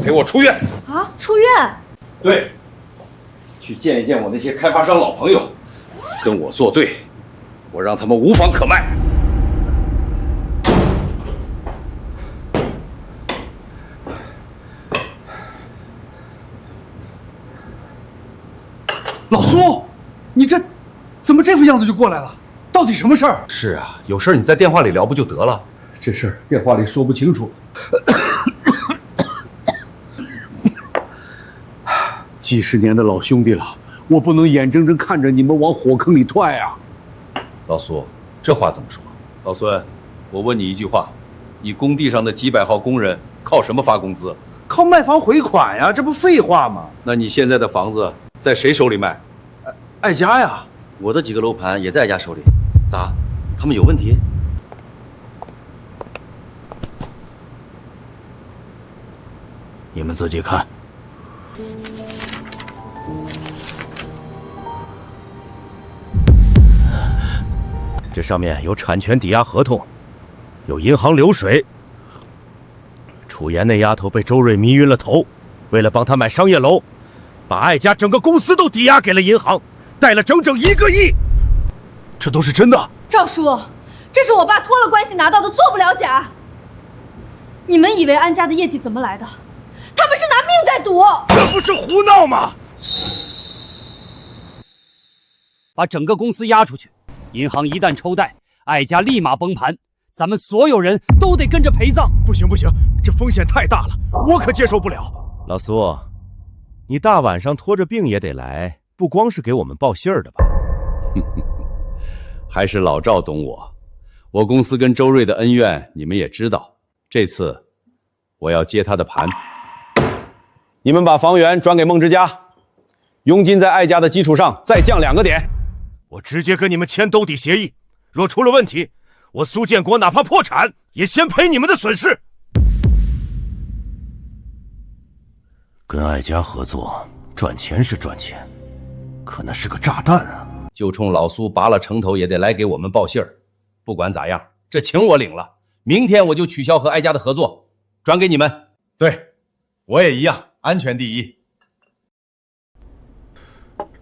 陪我出院啊！出院？对，去见一见我那些开发商老朋友，跟我作对，我让他们无房可卖。老苏，你这怎么这副样子就过来了？到底什么事儿？是啊，有事你在电话里聊不就得了？这事儿电话里说不清楚。几十年的老兄弟了，我不能眼睁睁看着你们往火坑里踹啊！老苏，这话怎么说？老孙，我问你一句话，你工地上的几百号工人靠什么发工资？靠卖房回款呀，这不废话吗？那你现在的房子在谁手里卖？爱家呀。我的几个楼盘也在爱家手里，咋？他们有问题？你们自己看。这上面有产权抵押合同，有银行流水。楚妍那丫头被周瑞迷晕了头，为了帮他买商业楼，把爱家整个公司都抵押给了银行，贷了整整1个亿。这都是真的。赵叔，这是我爸托了关系拿到的，做不了假。你们以为安家的业绩怎么来的？他们是拿命在赌。这不是胡闹吗？把整个公司押出去，银行一旦抽贷，爱家立马崩盘，咱们所有人都得跟着陪葬。不行不行，这风险太大了，我可接受不了。老苏，你大晚上拖着病也得来，不光是给我们报信儿的吧？还是老赵懂我，我公司跟周瑞的恩怨你们也知道，这次我要接他的盘。你们把房源转给孟之家，佣金在爱家的基础上再降2个点。我直接跟你们签兜底协议，若出了问题，我苏建国哪怕破产，也先赔你们的损失。跟爱家合作，赚钱是赚钱，可那是个炸弹啊！就冲老苏拔了城头也得来给我们报信儿。不管咋样，这情我领了，明天我就取消和哀家的合作，转给你们。对，我也一样，安全第一。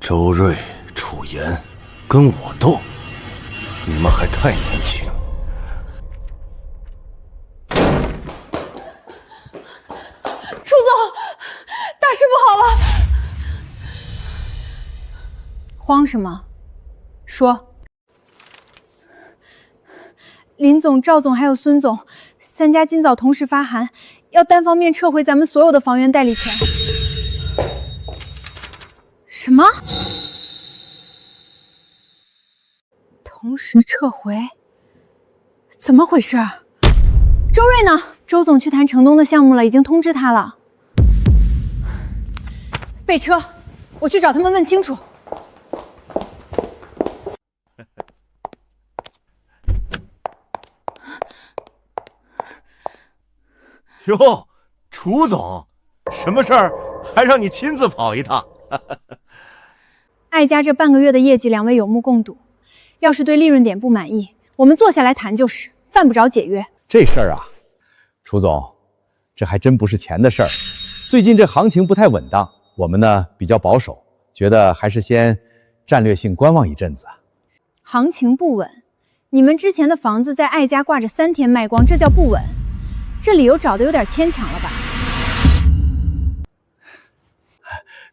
周瑞、楚妍跟我斗，你们还太年轻。楚总，大事不好了！慌什么？说。林总、赵总还有孙总3家今早同时发函，要单方面撤回咱们所有的房源代理权。什么？同时撤回？怎么回事？周瑞呢？周总去谈城东的项目了，已经通知他了。备车，我去找他们问清楚。哟，楚总，什么事儿还让你亲自跑一趟？爱家这半个月的业绩，2位有目共睹。要是对利润点不满意，我们坐下来谈就是，犯不着解约。这事儿啊，楚总，这还真不是钱的事儿。最近这行情不太稳当，我们呢比较保守，觉得还是先战略性观望一阵子。行情不稳，你们之前的房子在爱家挂着3天卖光，这叫不稳。这理由找的有点牵强了吧？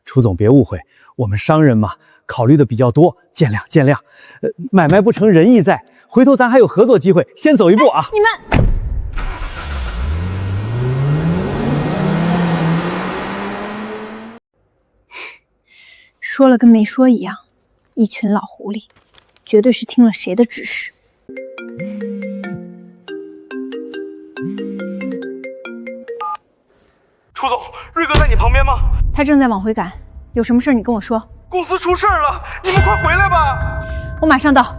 楚总别误会，我们商人嘛，考虑的比较多，见谅见谅。买卖不成仁义在，回头咱还有合作机会，先走一步啊！你们说了跟没说一样，一群老狐狸，绝对是听了谁的指示。楚总，瑞哥在你旁边吗？他正在往回赶，有什么事你跟我说。公司出事了，你们快回来吧！我马上到。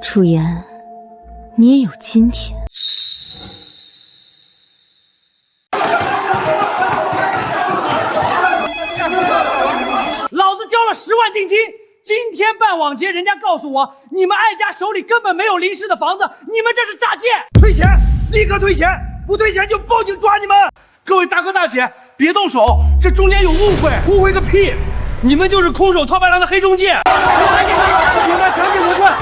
楚妍，你也有今天。老子交了10万定金，今天办网结，人家告诉我你们爱家手里根本没有临时的房子，你们这是诈骗！退钱，立刻退钱！不退钱就报警抓你们！各位大哥大姐，别动手，这中间有误会，误会个屁！你们就是空手套白狼的黑中介！别拿强奸我赚！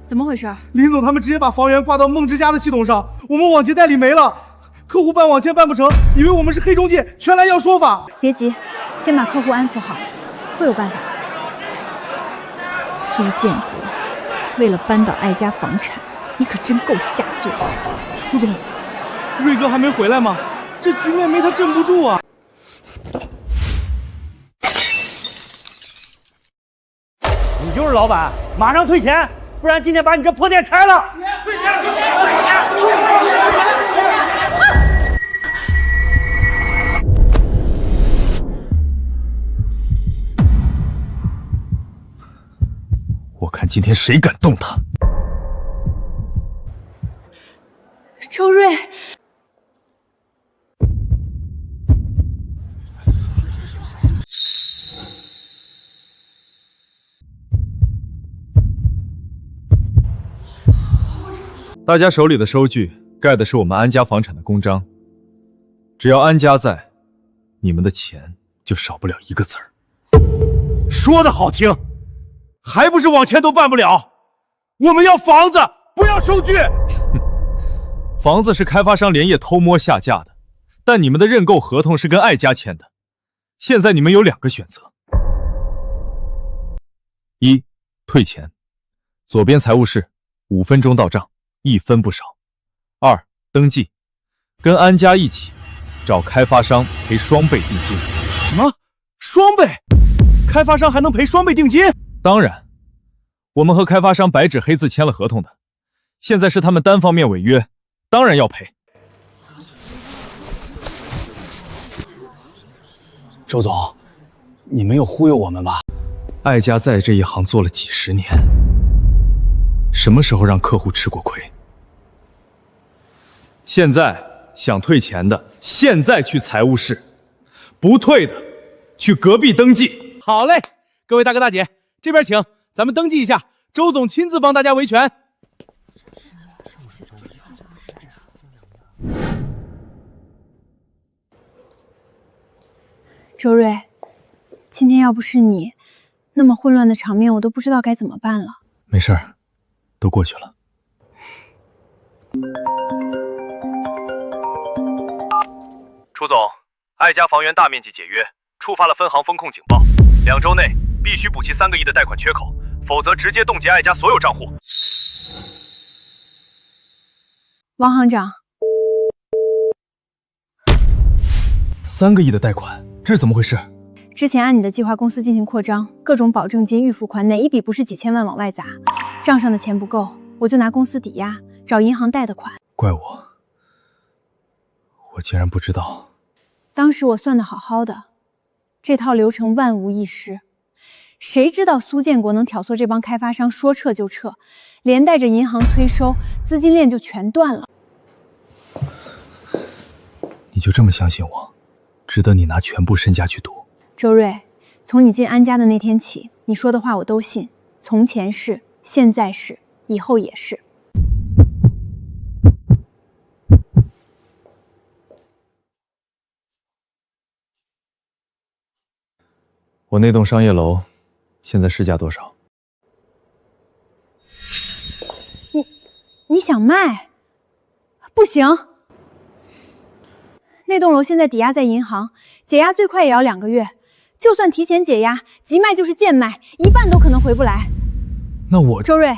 怎么回事？林总他们直接把房源挂到梦之家的系统上，我们网借代理没了，客户办网签办不成，以为我们是黑中介，全来要说法。别急，先把客户安抚好，会有办法的。苏建国，为了扳倒艾家房产，你可真够下作。楚总，瑞哥还没回来吗？这局面没他镇不住啊！你就是老板，马上退钱，不然今天把你这破店拆了！退钱！退钱！我看今天谁敢动他！周瑞，大家手里的收据盖的是我们安家房产的公章，只要安家在，你们的钱就少不了一个字儿。说的好听，还不是网签都办不了？我们要房子，不要收据。房子是开发商连夜偷摸下架的，但你们的认购合同是跟艾家签的。现在你们有2个选择：一，退钱，左边财务室，5分钟到账，1分不少；二，登记，跟安家一起找开发商赔双倍定金。什么？双倍？开发商还能赔双倍定金？当然，我们和开发商白纸黑字签了合同的，现在是他们单方面违约，当然要赔。周总，你没有忽悠我们吧？艾家在这一行做了几10年，什么时候让客户吃过亏？现在想退钱的，现在去财务室；不退的，去隔壁登记。好嘞，各位大哥大姐，这边请，咱们登记一下，周总亲自帮大家维权。周瑞，今天要不是你，那么混乱的场面我都不知道该怎么办了。没事儿，都过去了。楚总，艾家房源大面积解约，触发了分行风控警报，2周内必须补齐3个亿的贷款缺口，否则直接冻结艾家所有账户。王行长，3个亿的贷款，这是怎么回事？之前按你的计划，公司进行扩张，各种保证金、预付款，哪一笔不是几千万往外砸？账上的钱不够，我就拿公司抵押，找银行贷的款。怪我竟然不知道。当时我算得好好的，这套流程万无一失。谁知道苏建国能挑唆这帮开发商说撤就撤，连带着银行催收，资金链就全断了。你就这么相信我，值得你拿全部身家去赌？周瑞，从你进安家的那天起，你说的话我都信，从前是，现在是，以后也是。我那栋商业楼现在市价多少？你想卖？不行，那栋楼现在抵押在银行，解押最快也要2个月，就算提前解押，急卖就是贱卖，一半都可能回不来。那我……周瑞，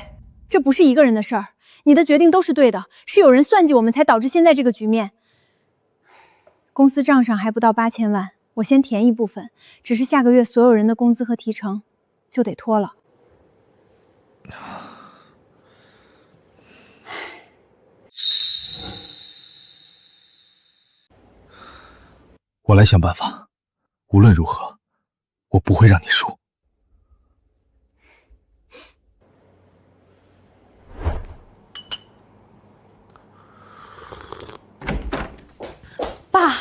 这不是一个人的事儿，你的决定都是对的，是有人算计我们才导致现在这个局面。公司账上还不到8000万。我先填一部分，只是下个月所有人的工资和提成就得拖了。我来想办法，无论如何，我不会让你输。爸，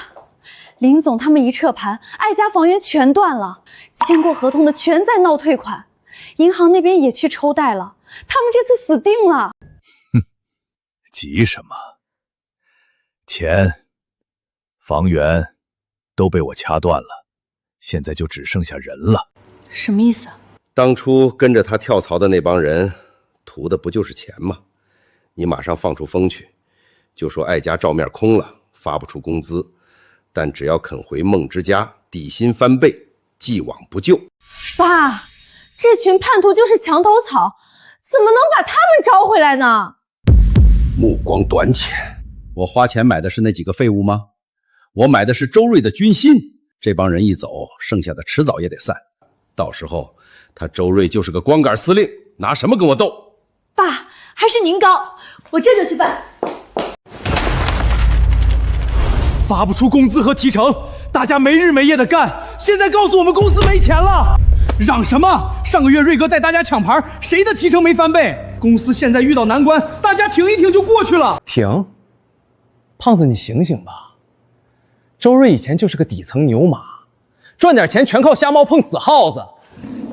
林总他们一撤盘，艾家房源全断了，签过合同的全在闹退款，银行那边也去抽贷了，他们这次死定了。哼，急什么？钱、房源都被我掐断了，现在就只剩下人了。什么意思？当初跟着他跳槽的那帮人，图的不就是钱吗？你马上放出风去，就说艾家账面空了，发不出工资，但只要肯回梦之家，底薪翻倍，既往不咎。爸，这群叛徒就是墙头草，怎么能把他们招回来呢？目光短浅，我花钱买的是那几个废物吗？我买的是周瑞的军心。这帮人一走，剩下的迟早也得散。到时候他周瑞就是个光杆司令，拿什么跟我斗？爸，还是您高，我这就去办。发不出工资和提成，大家没日没夜的干，现在告诉我们公司没钱了，嚷什么？上个月瑞哥带大家抢牌，谁的提成没翻倍？公司现在遇到难关，大家挺一挺就过去了。挺，胖子你醒醒吧。周瑞以前就是个底层牛马，赚点钱全靠瞎猫碰死耗子，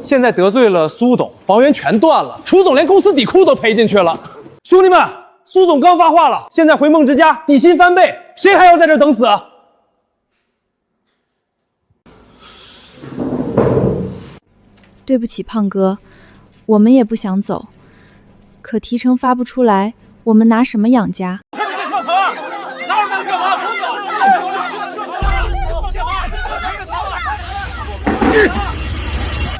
现在得罪了苏董，房源全断了，楚总连公司底裤都赔进去了。兄弟们，苏总刚发话了，现在回梦之家底薪翻倍，谁还要在这等死？对不起，胖哥，我们也不想走，可提成发不出来，我们拿什么养家？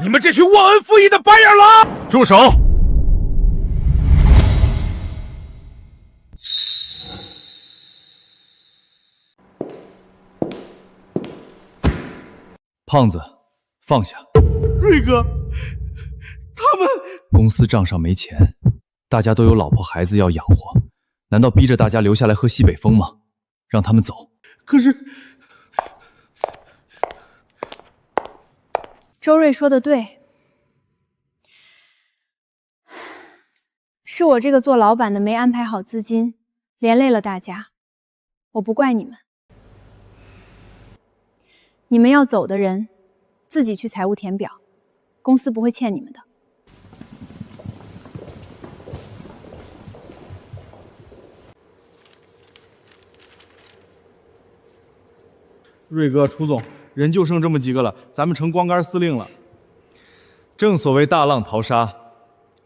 你们这群忘恩负义的白眼狼！住手！胖子，放下。瑞哥，他们公司账上没钱，大家都有老婆孩子要养活，难道逼着大家留下来喝西北风吗？让他们走。可是，周瑞说的对，是我这个做老板的没安排好资金，连累了大家，我不怪你们。你们要走的人，自己去财务填表，公司不会欠你们的。瑞哥、楚总，人就剩这么几个了，咱们成光杆司令了。正所谓大浪淘沙，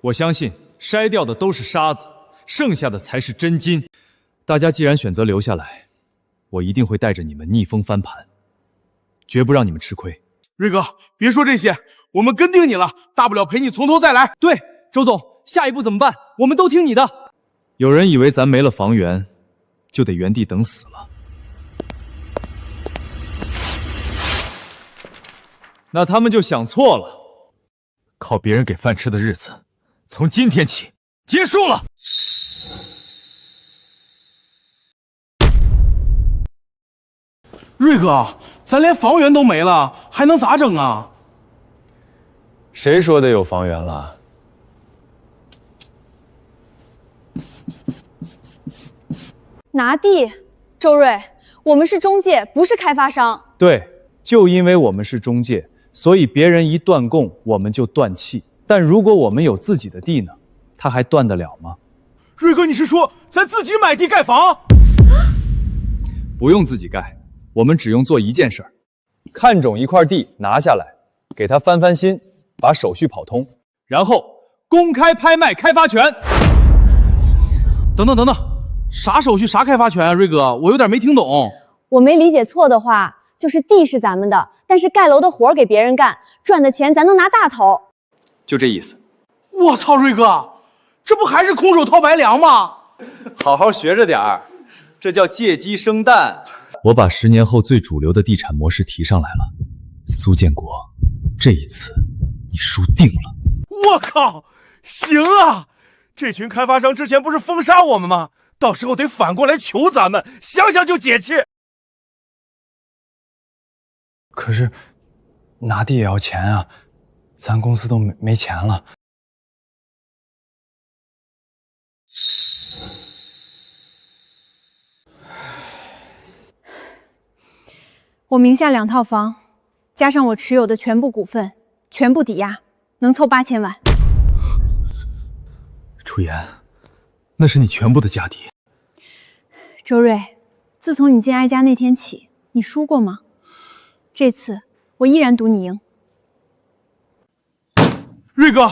我相信筛掉的都是沙子，剩下的才是真金。大家既然选择留下来，我一定会带着你们逆风翻盘，绝不让你们吃亏。瑞哥，别说这些，我们跟定你了，大不了陪你从头再来。对，周总，下一步怎么办？我们都听你的。有人以为咱没了房源，就得原地等死了。那他们就想错了，靠别人给饭吃的日子，从今天起结束了。瑞哥，咱连房源都没了，还能咋整啊？谁说的有房源了？拿地，周瑞，我们是中介，不是开发商。对，就因为我们是中介，所以别人一断供，我们就断气。但如果我们有自己的地呢，他还断得了吗？瑞哥，你是说咱自己买地盖房？不用自己盖，我们只用做一件事儿：看中一块地拿下来，给他翻翻新，把手续跑通，然后公开拍卖开发权。等等，啥手续啥开发权啊？瑞哥，我有点没听懂。我没理解错的话，就是地是咱们的，但是盖楼的活给别人干，赚的钱咱能拿大头。就这意思。我操，瑞哥，这不还是空手套白粮吗？好好学着点儿，这叫借鸡生蛋。我把10年后最主流的地产模式提上来了，苏建国，这一次你输定了。我靠，行啊！这群开发商之前不是封杀我们吗？到时候得反过来求咱们，想想就解气。可是拿地也要钱啊，咱公司都没钱了。我名下2套房，加上我持有的全部股份，全部抵押，能凑8000万。楚言，那是你全部的家底。周瑞，自从你进艾家那天起，你输过吗？这次我依然赌你赢。瑞哥，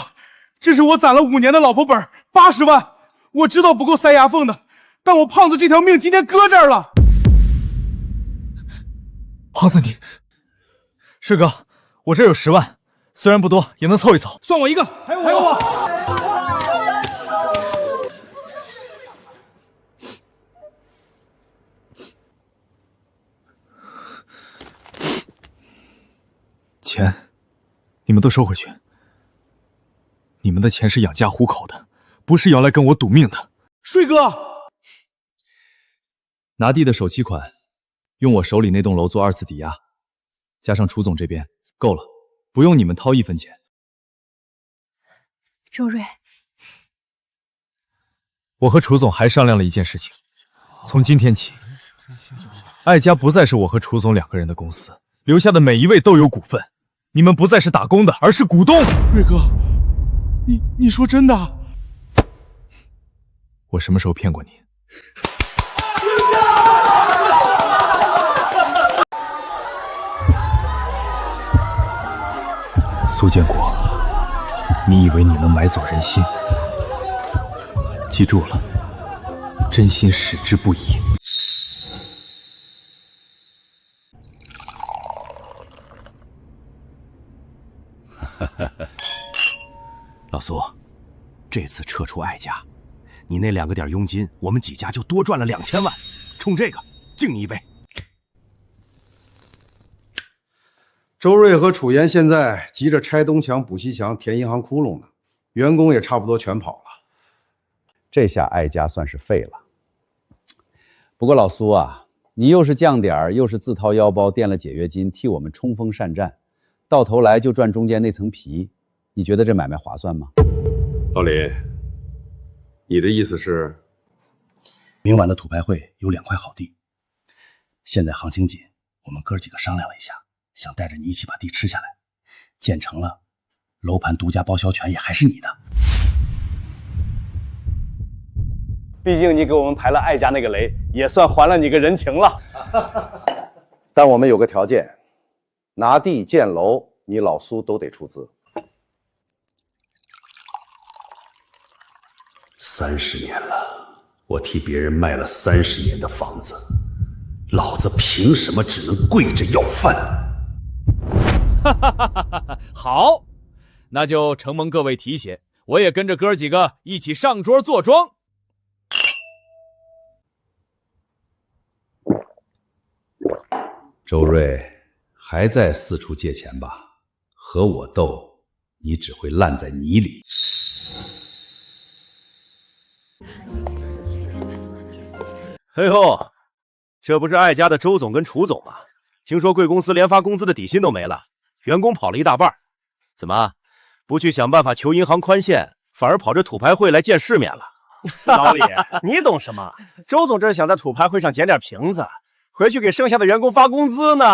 这是我攒了5年的老婆本， 80万，我知道不够塞牙缝的，但我胖子这条命今天搁这儿了。胖子你，师哥，我这有10万，虽然不多，也能凑一凑。算我一个，还有我。钱，你们都收回去。你们的钱是养家糊口的，不是要来跟我赌命的。帅哥，拿地的首期款，用我手里那栋楼做2次抵押，加上楚总这边，够了，不用你们掏1分钱。周瑞，我和楚总还商量了一件事情，从今天起，艾家不再是我和楚总2个人的公司，留下的每一位都有股份。你们不再是打工的，而是股东。瑞哥，你说真的？我什么时候骗过你？苏建国，你以为你能买走人心？记住了，真心矢志不移。老苏，这次撤出艾家，你那2个点佣金，我们几家就多赚了2000万。冲这个，敬你一杯。周瑞和楚岩现在急着拆东墙补西墙，填银行窟窿呢，员工也差不多全跑了。这下艾家算是废了。不过老苏啊，你又是降点，又是自掏腰包垫了解约金，替我们冲锋善战，到头来就赚中间那层皮，你觉得这买卖划算吗？老李，你的意思是，明晚的土拍会有2块好地，现在行情紧，我们哥几个商量了一下，想带着你一起把地吃下来，建成了，楼盘独家报销权也还是你的。毕竟你给我们排了艾家那个雷，也算还了你个人情了。但我们有个条件，拿地建楼，你老苏都得出资。30年了，我替别人卖了30年的房子，老子凭什么只能跪着要饭？好，那就承蒙各位提携，我也跟着哥几个一起上桌坐庄。周瑞，还在四处借钱吧？和我斗，你只会烂在泥里。嘿呦，这不是艾家的周总跟楚总吗？听说贵公司连发工资的底薪都没了，员工跑了一大半，怎么不去想办法求银行宽限，反而跑这土拍会来见世面了？老李，你懂什么？周总这是想在土拍会上捡点瓶子，回去给剩下的员工发工资呢。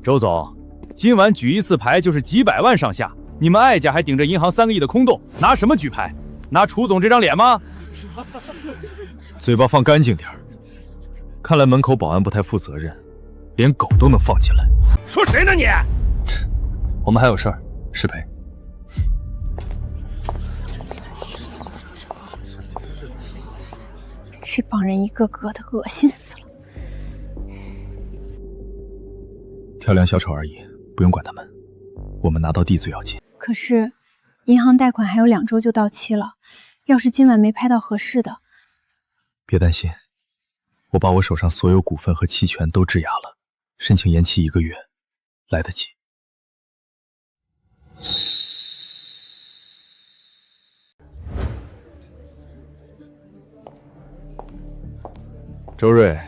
周总，今晚举一次牌就是几百万上下，你们艾家还顶着银行3个亿的空洞，拿什么举牌？拿楚总这张脸吗？嘴巴放干净点儿。看来门口保安不太负责任，连狗都能放进来。说谁呢你？我们还有事儿，失陪。这帮人一个个的恶心死了。跳梁小丑而已，不用管他们。我们拿到地最要紧。可是，银行贷款还有2周就到期了，要是今晚没拍到合适的，别担心，我把我手上所有股份和期权都质押了，申请延期1个月，来得及。周瑞，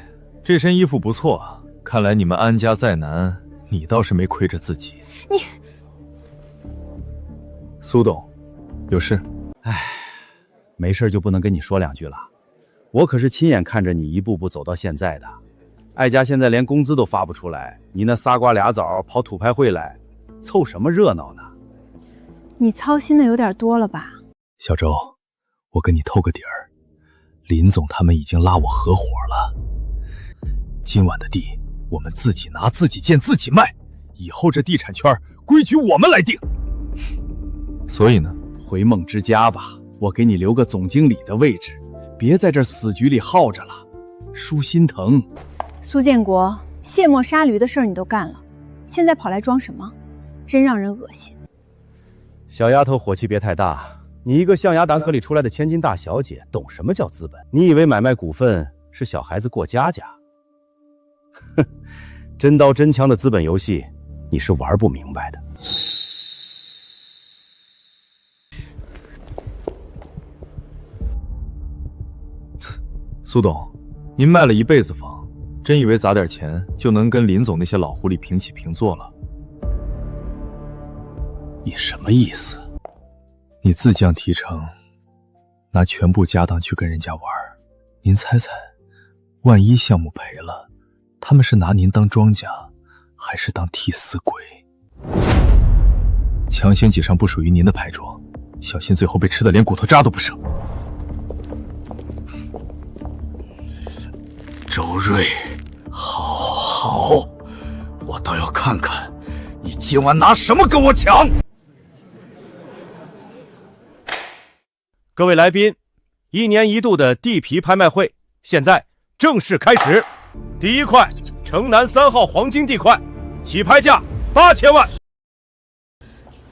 这身衣服不错啊，看来你们安家再难，你倒是没亏着自己。你，苏董，有事？唉，没事就不能跟你说2句了。我可是亲眼看着你一步步走到现在的。艾家现在连工资都发不出来，你那仨瓜俩枣跑土拍会来，凑什么热闹呢？你操心的有点多了吧？小周，我跟你透个底儿，林总他们已经拉我合伙了。今晚的地我们自己拿、自己建、自己卖，以后这地产圈规矩我们来定。所以呢，回梦之家吧。我给你留个总经理的位置，别在这死局里耗着了，叔心疼。苏建国，卸磨杀驴的事儿你都干了，现在跑来装什么？真让人恶心。小丫头，火气别太大。你一个象牙大河里出来的千金大小姐，懂什么叫资本？你以为买卖股份是小孩子过家家？哼，真刀真枪的资本游戏，你是玩不明白的。苏董，您卖了一辈子房，真以为砸点钱就能跟林总那些老狐狸平起平坐了？你什么意思？你自降提成，拿全部家当去跟人家玩，您猜猜，万一项目赔了，他们是拿您当庄家，还是当替死鬼？强行挤上不属于您的牌桌，小心最后被吃得连骨头渣都不剩。周瑞，好，我倒要看看你今晚拿什么跟我抢！各位来宾，1年1度的地皮拍卖会现在正式开始。第一块，城南3号黄金地块，起拍价8000万。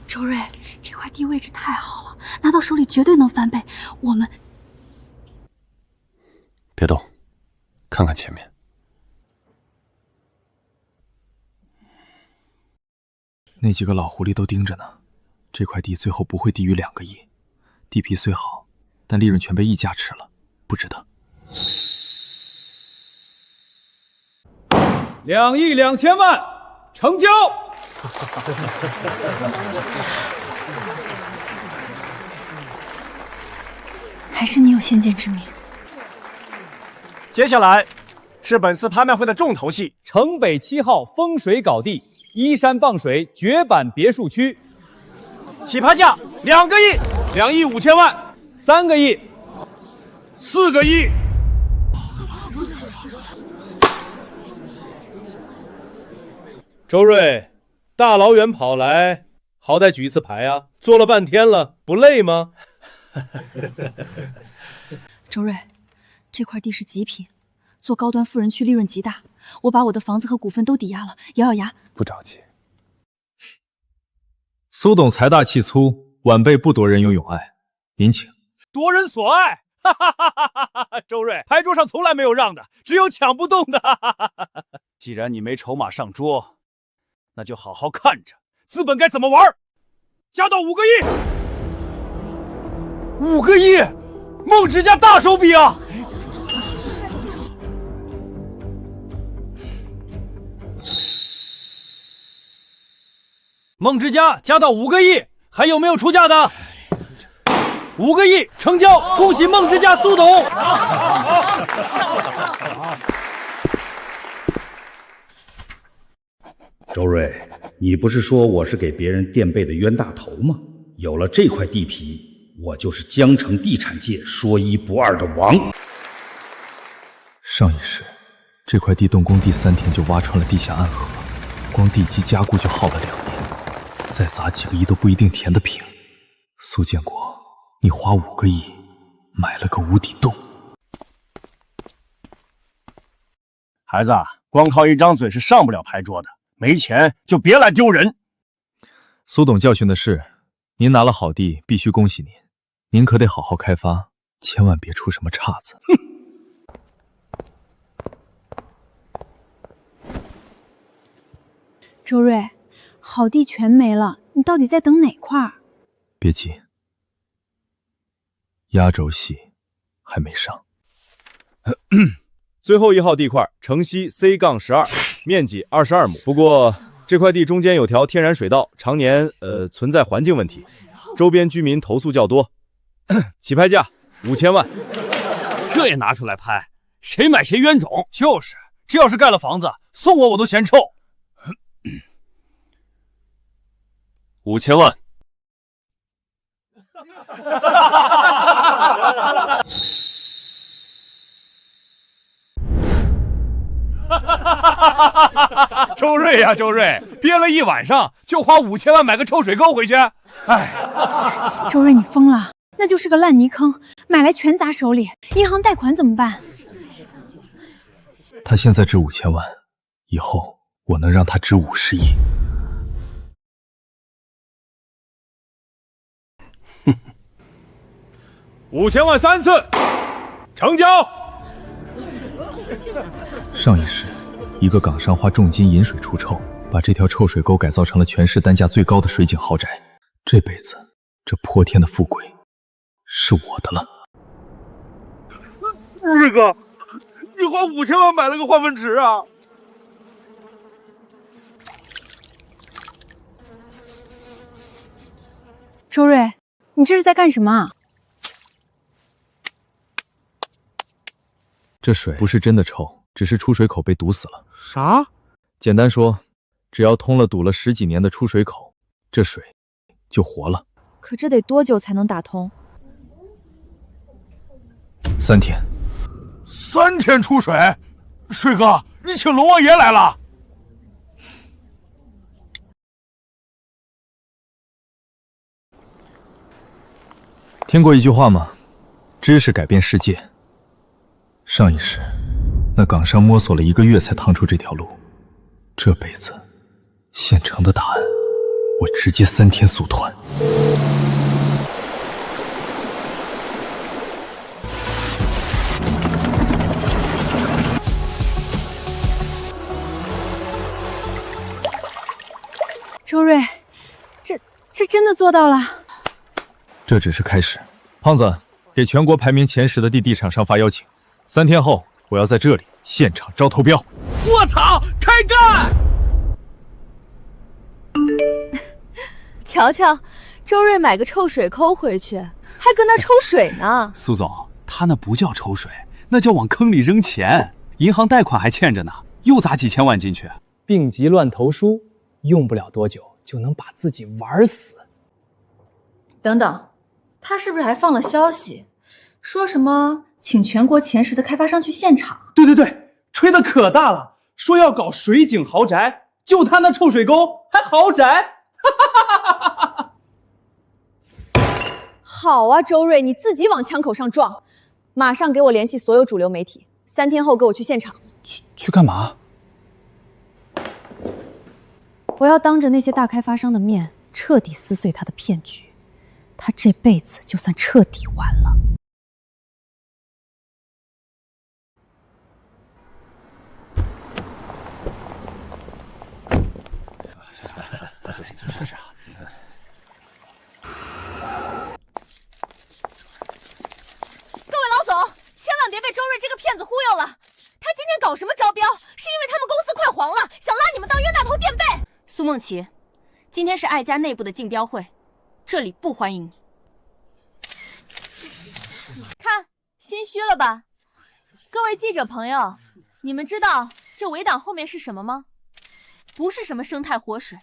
周瑞，这块地位置太好了，拿到手里绝对能翻倍。我们别动，看看前面。那几个老狐狸都盯着呢，这块地最后不会低于2个亿。地皮虽好，但利润全被溢价吃了，不值得。 2亿2千万，成交。还是你有先见之明。接下来是本次拍卖会的重头戏——城北7号风水搞地，依山傍水绝版别墅区，起拍价2个亿，2亿5千万，3个亿，4个亿。 周瑞，大老远跑来，好歹举一次牌啊！坐了半天了，不累吗？周瑞，这块地是极品，做高端富人区利润极大。我把我的房子和股份都抵押了，咬咬牙。不着急。苏董财大气粗，晚辈不夺人有永爱，您请。夺人所爱，哈哈哈哈哈！周瑞，牌桌上从来没有让的，只有抢不动的。既然你没筹码上桌。 那就好好看着，资本该怎么玩？加到5个亿，5个亿，梦之家大手笔啊！梦之家加到5个亿，还有没有出价的？5个亿成交，恭喜梦之家苏董！周瑞，你不是说我是给别人垫背的冤大头吗？有了这块地皮，我就是江城地产界说一不二的王。上一世，这块地动工第3天就挖穿了地下暗河，光地基加固就耗了2年，再砸几个亿都不一定填得平。苏建国，你花5个亿买了个无底洞。孩子，光靠一张嘴是上不了牌桌的。 没钱就别来丢人。苏董教训的是，您拿了好地，必须恭喜您。您可得好好开发，千万别出什么岔子。周瑞，好地全没了，你到底在等哪块儿？别急，压轴戏还没上。最后1号地块，城西 C-12。 面积22亩，不过这块地中间有条天然水道，常年存在环境问题，周边居民投诉较多。起拍价5000万，这也拿出来拍，谁买谁冤种。就是，这要是盖了房子，送我都嫌臭。5000万。周瑞呀，周瑞，憋了一晚上，就花5000万买个抽水沟回去。哎，周瑞，你疯了？那就是个烂泥坑，买来全砸手里，银行贷款怎么办？他现在值5000万，以后我能让他值50亿。5000万3次，成交。上一世，一个港商花重金引水除臭，把这条臭水沟改造成了全市单价最高的水景豪宅。这辈子，这泼天的富贵是我的了。瑞哥，你花5000万买了个化粪池啊？周瑞，你这是在干什么啊？这水不是真的臭，只是出水口被堵死了。啥？简单说，只要通了堵了10几年的出水口，这水就活了。可这得多久才能打通？3天。3天出水？水哥，你请龙王爷来了？听过一句话吗？知识改变世界。上一世，那港商摸索了1个月才趟出这条路。这辈子，现成的答案，我直接3天速团。周瑞，这真的做到了。这只是开始。胖子，给全国排名前10的地产商发邀请，3天后我要在这里现场招投标。我操，开干！瞧瞧，周瑞买个臭水沟回去，还搁那抽水呢。苏总，他那不叫抽水，那叫往坑里扔钱。银行贷款还欠着呢，又砸几千万进去。病急乱投书，用不了多久就能把自己玩死。等等，他是不是还放了消息，说什么请全国前10的开发商去现场？对，吹得可大了，说要搞水景豪宅，就他那臭水沟还豪宅。好啊，周瑞，你自己往枪口上撞，马上给我联系所有主流媒体，3天后给我去现场。去干嘛？我要当着那些大开发商的面，彻底撕碎他的骗局，他这辈子就算彻底完了。各位老总，千万别被周瑞这个骗子忽悠了。他今天搞什么招标，是因为他们公司快黄了，想拉你们当冤大头垫背。苏梦琪，今天是爱家内部的竞标会，这里不欢迎你。看，心虚了吧？各位记者朋友，你们知道这围挡后面是什么吗？不是什么生态活水，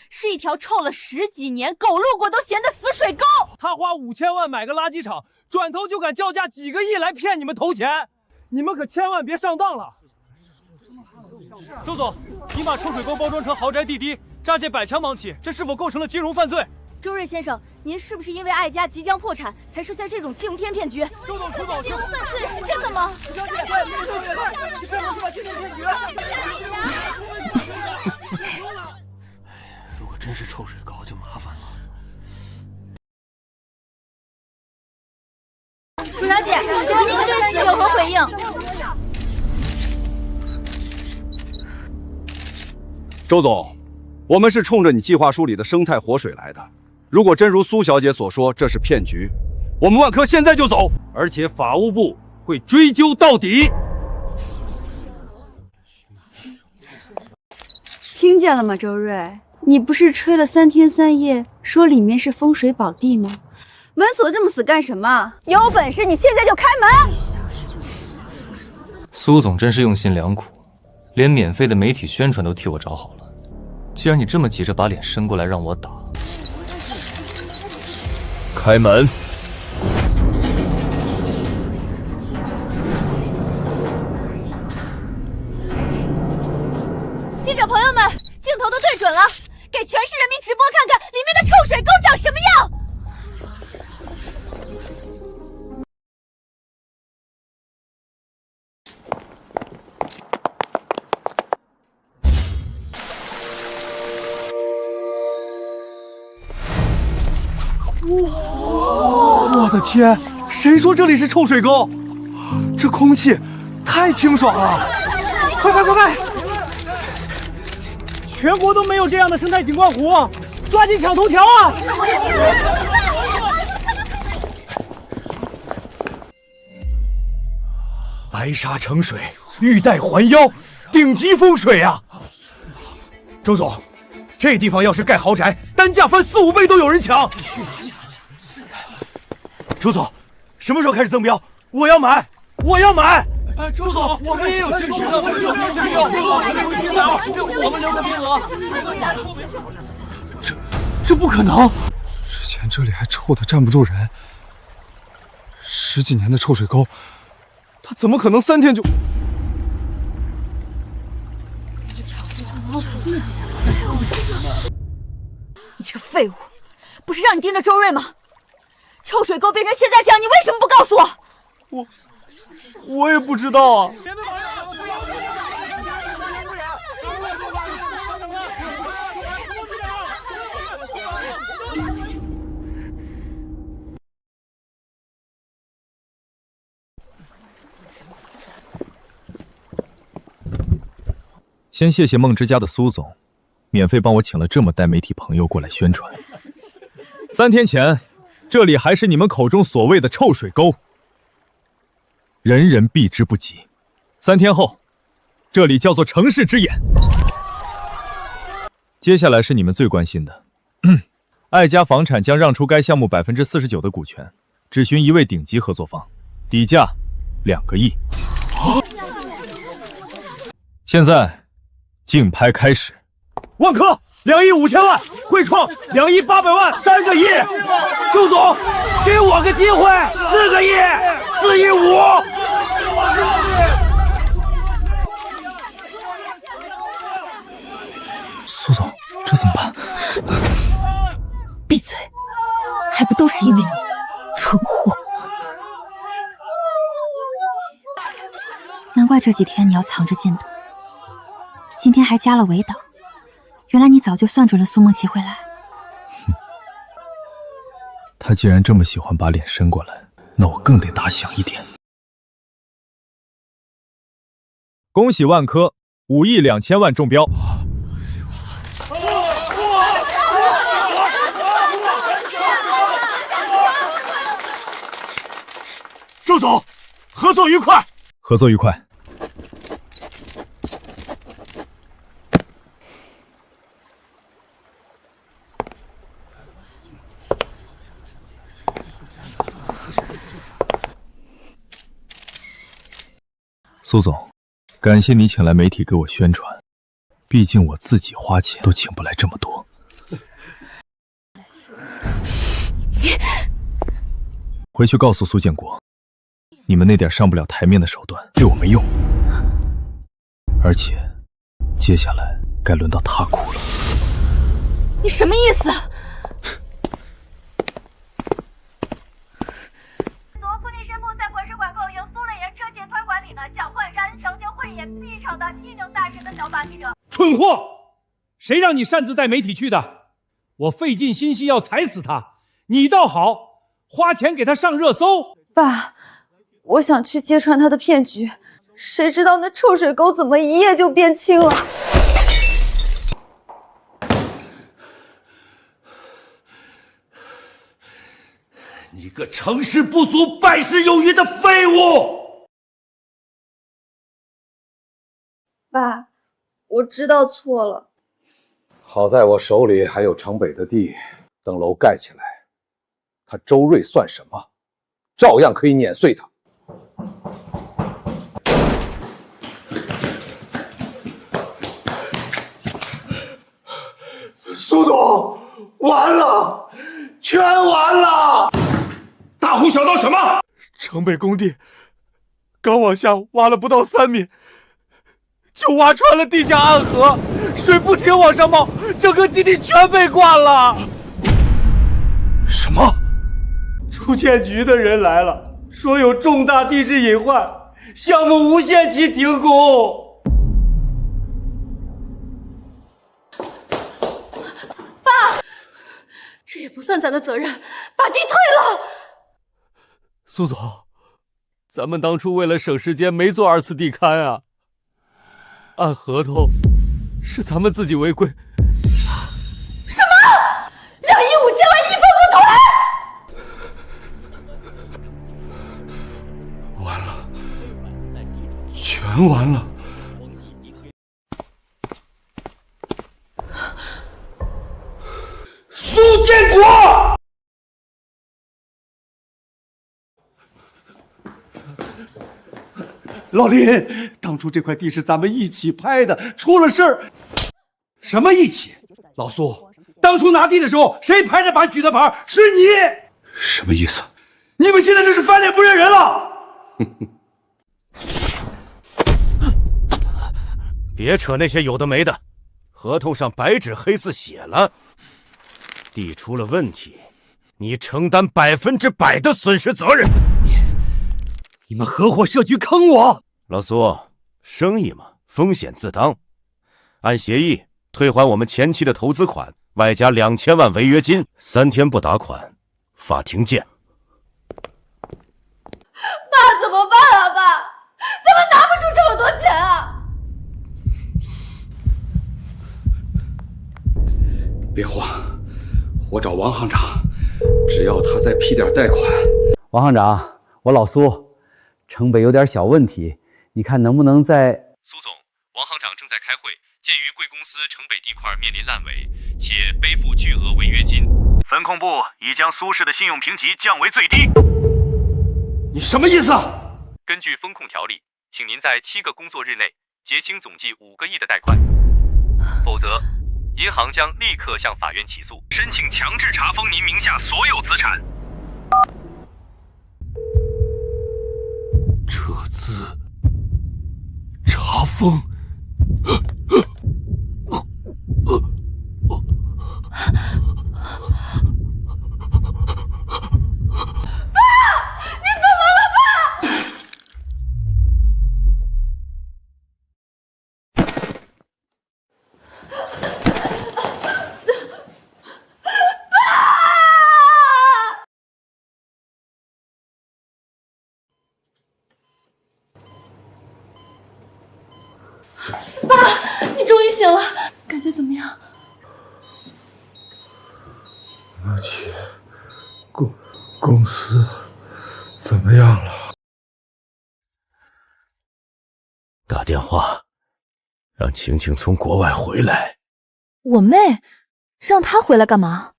是一条臭了10几年、狗路过都嫌的死水沟。他花5000万买个垃圾场，转头就敢叫价几个亿来骗你们投钱，你们可千万别上当了。周总，你把臭水沟包装成豪宅地低，诈借百强盲起，这是否构成了金融犯罪？周瑞先生，您是不是因为爱家即将破产，才设下这种惊天骗局？周总，出走！金融犯罪是真的吗？小姐，快，是真的是吧？惊天骗局！如果真是臭水沟，就麻烦了。楚小姐，请问您对此有何回应？周总，我们是冲着你计划书里的生态活水来的。如果真如苏小姐所说，这是骗局，我们万科现在就走，而且法务部会追究到底。听见了吗，周瑞？你不是吹了3天3夜，说里面是风水宝地吗？门锁这么死干什么？有本事你现在就开门！苏总真是用心良苦，连免费的媒体宣传都替我找好了。既然你这么急着把脸伸过来让我打，开门！记者朋友们，镜头都对准了，给全市人民直播看看里面的臭水沟长什么样！天，谁说这里是臭水沟？这空气太清爽了！快！全国都没有这样的生态景观湖，抓紧抢头条啊！白沙成水，玉带环腰，顶级风水啊！周总，这地方要是盖豪宅，单价翻4、5倍都有人抢。周总，什么时候开始增标？我要买！周总，我们也有兴趣的，我们留个名额。这不可能！之前这里还臭得站不住人，10几年的臭水沟，它怎么可能3天就……你这个废物，不是让你盯着周瑞吗？臭水沟变成现在这样，你为什么不告诉我？我也不知道啊。先谢谢梦之家的苏总，免费帮我请了这么带媒体朋友过来宣传。3天前，这里还是你们口中所谓的臭水沟，人人避之不及。3天后，这里叫做城市之眼。接下来是你们最关心的，爱家房产将让出该项目49%的股权，只寻一位顶级合作方，底价2个亿。现在竞拍开始。万科2亿5千万，汇创2亿800万，3个亿。周总，给我个机会，4个亿，4亿5。苏总，这怎么办？闭嘴！还不都是因为你，蠢货！难怪这几天你要藏着进度，今天还加了围挡。原来你早就算准了苏梦琪会来。他既然这么喜欢把脸伸过来，那我更得打响一点。恭喜万科5亿2千万中标。周总，合作愉快！合作愉快。苏总，感谢你请来媒体给我宣传，毕竟我自己花钱都请不来这么多。回去告诉苏建国，你们那点上不了台面的手段对我没用，而且接下来该轮到他哭了。你什么意思？附近宣布在管事馆购由苏磊人车协团管理的蒋焕山强行汇演 B 场的艺能大神的小马记者。蠢货！谁让你擅自带媒体去的？我费尽心机要踩死他，你倒好，花钱给他上热搜。爸，我想去揭穿他的骗局，谁知道那臭水沟怎么一夜就变清了？你个成事不足败事有余的废物！爸，我知道错了。好在我手里还有城北的地，等楼盖起来，他周瑞算什么？照样可以碾碎他。苏董，完了，全完了！大呼小闹什么？城北工地刚往下挖了不到3米，就挖穿了地下暗河，水不停往上冒，整个基地全被灌了。什么？住建局的人来了，说有重大地质隐患，项目无限期停工。爸，这也不算咱的责任，把地退了。苏总，咱们当初为了省时间没做2次地勘啊，按合同是咱们自己违规。什么？2亿5千万一分不退？完了，全完了。苏建国，老林，当初这块地是咱们一起拍的，出了事儿。什么一起？老苏，当初拿地的时候，谁拍着板举的牌？是你。什么意思？你们现在这是翻脸不认人了。别扯那些有的没的，合同上白纸黑字写了，地出了问题，你承担100%的损失责任。你们合伙设局坑我！老苏，生意嘛，风险自当。按协议退还我们前期的投资款，外加2000万违约金，3天不打款，法庭见。爸，怎么办啊？爸，咱们拿不出这么多钱啊！别慌，我找王行长，只要他再批点贷款。王行长，我老苏，城北有点小问题，你看能不能在……苏总，王行长正在开会。鉴于贵公司城北地块面临烂尾，且背负巨额违约金，分控部已将苏氏的信用评级降为最低。你什么意思？根据风控条例，请您在7个工作日内结清总计5个亿的贷款，否则银行将立刻向法院起诉，申请强制查封您名下所有资产。撤资、查封。爸，你终于醒了，感觉怎么样？而且，公司怎么样了？打电话，让晴晴从国外回来。我妹，让她回来干嘛？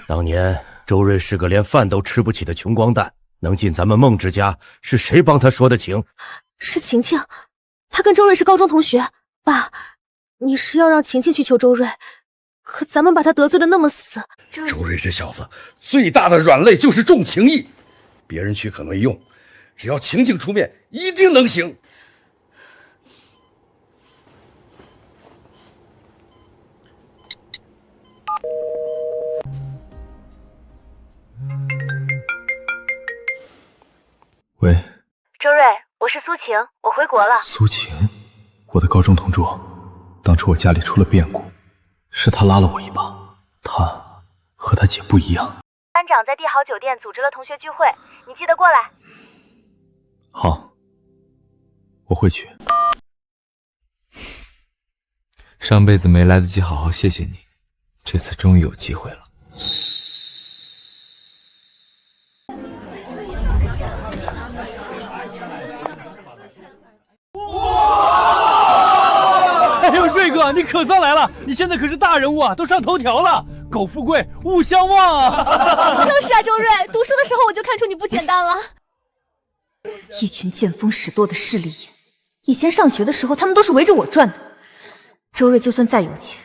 当年周瑞是个连饭都吃不起的穷光蛋，能进咱们梦之家，是谁帮他说的情？是晴晴，她跟周瑞是高中同学。爸，你是要让晴晴去求周瑞，可咱们把他得罪的那么死。周瑞这小子最大的软肋就是重情义，别人去可能一用，只要晴晴出面，一定能行。喂，周瑞，我是苏晴，我回国了。苏晴，我的高中同桌，当初我家里出了变故，是他拉了我一把。他和他姐不一样。班长在帝豪酒店组织了同学聚会，你记得过来。好，我会去。上辈子没来得及好好谢谢你，这次终于有机会了。哎呦，瑞哥，你可算来了！你现在可是大人物啊，都上头条了。苟富贵，勿相忘啊！就是啊，周瑞，读书的时候我就看出你不简单了。一群见风使舵的势利眼，以前上学的时候他们都是围着我转的。周瑞就算再有钱，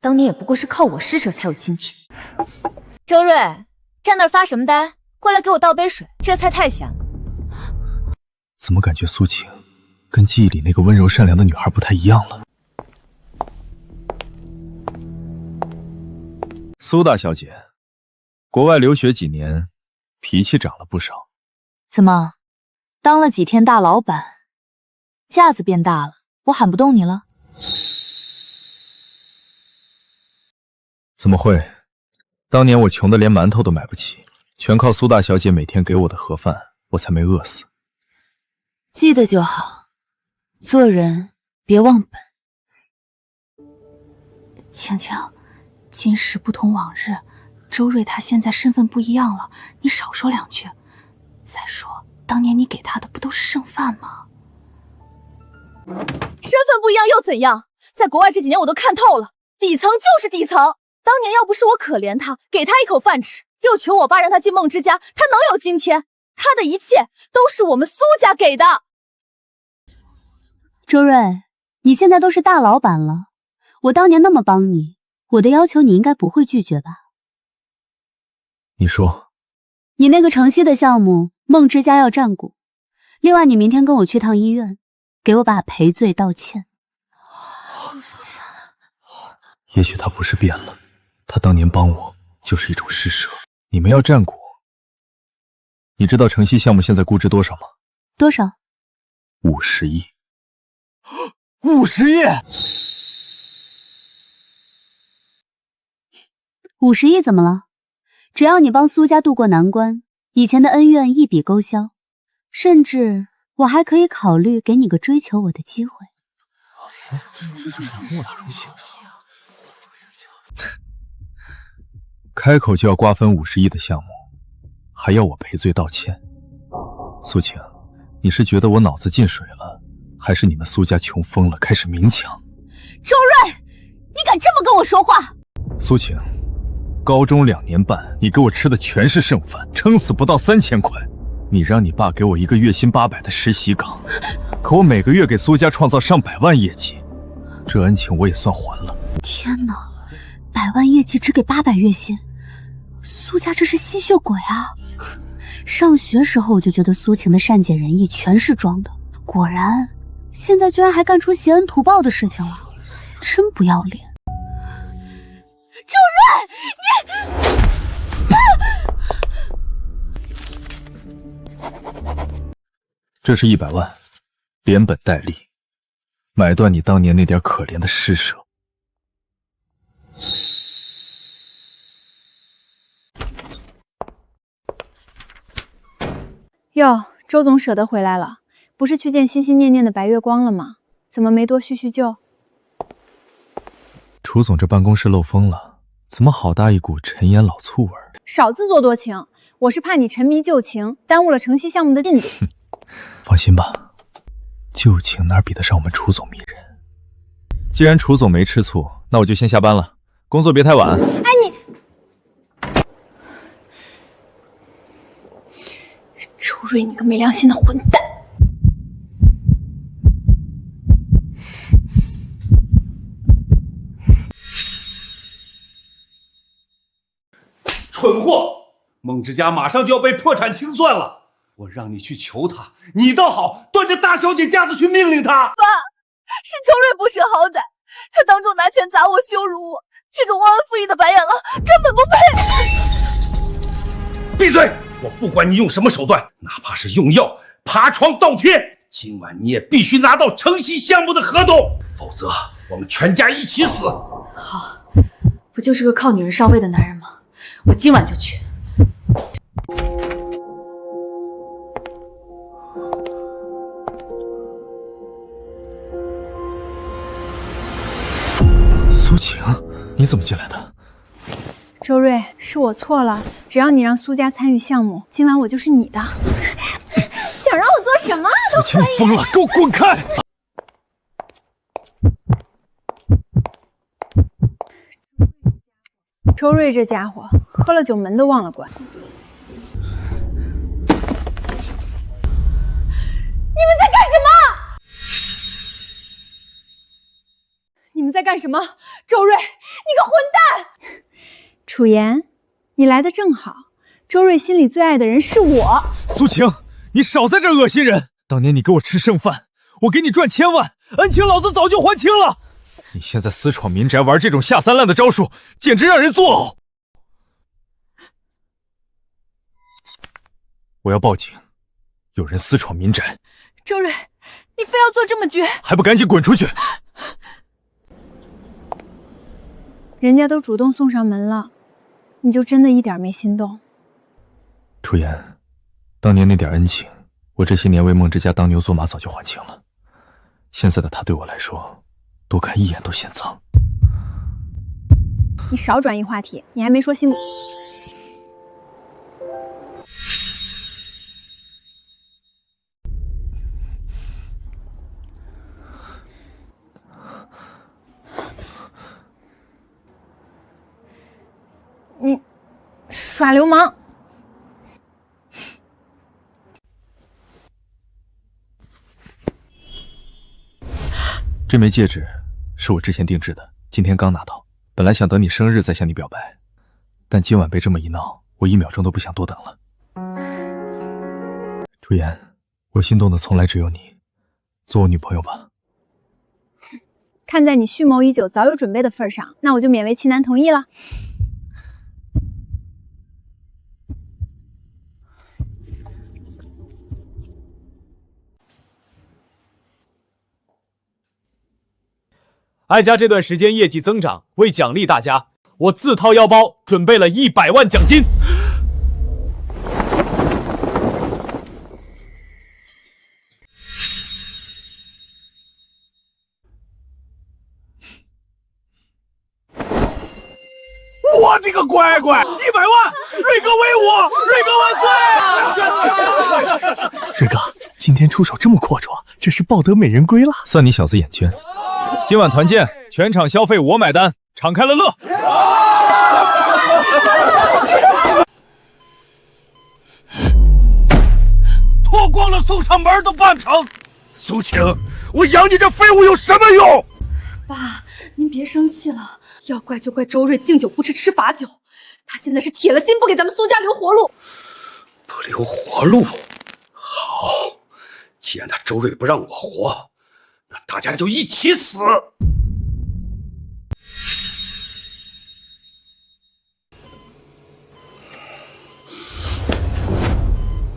当年也不过是靠我施舍才有今天。周瑞，站那儿发什么呆？过来给我倒杯水，这菜太咸了。怎么感觉苏晴跟记忆里那个温柔善良的女孩不太一样了？苏大小姐，国外留学几年，脾气长了不少。怎么，当了几天大老板，架子变大了，我喊不动你了？怎么会？当年我穷得连馒头都买不起，全靠苏大小姐每天给我的盒饭。我才没饿死。记得就好，做人别忘本。晴晴，今时不同往日，周瑞他现在身份不一样了，你少说2句。再说，当年你给他的不都是剩饭吗？身份不一样又怎样？在国外这几年我都看透了，底层就是底层。当年要不是我可怜他，给他一口饭吃，又求我爸让他进梦之家，他能有今天？他的一切都是我们苏家给的。周瑞，你现在都是大老板了，我当年那么帮你，我的要求你应该不会拒绝吧？你说，你那个城西的项目，梦之家要占股。另外，你明天跟我去趟医院，给我把赔罪道歉。也许他不是变了，他当年帮我就是一种施舍。你们要占股，你知道城西项目现在估值多少吗？多少？50亿。50亿？50亿怎么了？只要你帮苏家渡过难关，以前的恩怨一笔勾销，甚至我还可以考虑给你个追求我的机会。这就是莫大荣幸。开口就要瓜分50亿的项目，还要我赔罪道歉。苏晴，你是觉得我脑子进水了，还是你们苏家穷疯了，开始明抢？周瑞，你敢这么跟我说话？苏晴，高中2年半，你给我吃的全是剩饭，撑死不到3000块。你让你爸给我一个月薪800的实习岗，可我每个月给苏家创造上百万业绩，这恩情我也算还了。天哪，100万业绩只给800月薪，苏家这是吸血鬼啊！上学时候我就觉得苏晴的善解人意全是装的，果然现在居然还干出挟恩图报的事情了，真不要脸！周瑞，这是100万，连本带利，买断你当年那点可怜的施舍。哟，周总舍得回来了，不是去见心心念念的白月光了吗？怎么没多叙叙旧？楚总这办公室漏风了，怎么好大一股陈烟老醋味？少自作多情，我是怕你沉迷旧情，耽误了城西项目的进度。放心吧，旧情哪比得上我们楚总迷人？既然楚总没吃醋，那我就先下班了，工作别太晚。哎你，周瑞，你个没良心的混蛋！蠢货！梦之家马上就要被破产清算了，我让你去求他，你倒好，端着大小姐架子去命令他。爸，是周瑞不识好歹，他当众拿钱砸我、羞辱我，这种忘恩负义的白眼狼根本不配。闭嘴！我不管你用什么手段，哪怕是用药、爬床倒贴，今晚你也必须拿到城西项目的合同，否则我们全家一起死。好，不就是个靠女人上位的男人吗？我今晚就去。苏晴，你怎么进来的？周瑞，是我错了，只要你让苏家参与项目，今晚我就是你的。想让我做什么都可以。苏晴疯了，给我滚开！周瑞这家伙喝了酒门都忘了关。你们在干什么？你们在干什么？周瑞，你个混蛋！楚言，你来的正好。周瑞心里最爱的人是我。苏晴，你少在这恶心人！当年你给我吃剩饭，我给你赚1000万，恩情老子早就还清了。你现在私闯民宅玩这种下三滥的招数，简直让人作呕！我要报警，有人私闯民宅。周瑞，你非要做这么绝，还不赶紧滚出去！人家都主动送上门了，你就真的一点没心动？楚言，当年那点恩情，我这些年为梦之家当牛做马早就还清了。现在的他对我来说，多看一眼都嫌脏。你少转移话题，你还没说心。你耍流氓！这枚戒指是我之前定制的，今天刚拿到。本来想等你生日再向你表白，但今晚被这么一闹，我1秒钟都不想多等了。朱颜，我心动的从来只有你，做我女朋友吧。看在你蓄谋已久、早有准备的份上，那我就勉为其难同意了。哀家这段时间业绩增长，为奖励大家，我自掏腰包准备了100万奖金。我的个乖乖，100万！瑞哥威武！瑞哥万岁！瑞哥，今天出手这么阔绰，这是抱得美人归了。算你小子眼尖。今晚团建，全场消费我买单，敞开了乐。脱光了送上门都办不成。苏晴，我养你这废物有什么用？爸，您别生气了，要怪就怪周瑞敬酒不吃吃罚酒，他现在是铁了心不给咱们苏家留活路。不留活路？好，既然他周瑞不让我活，那大家就一起死！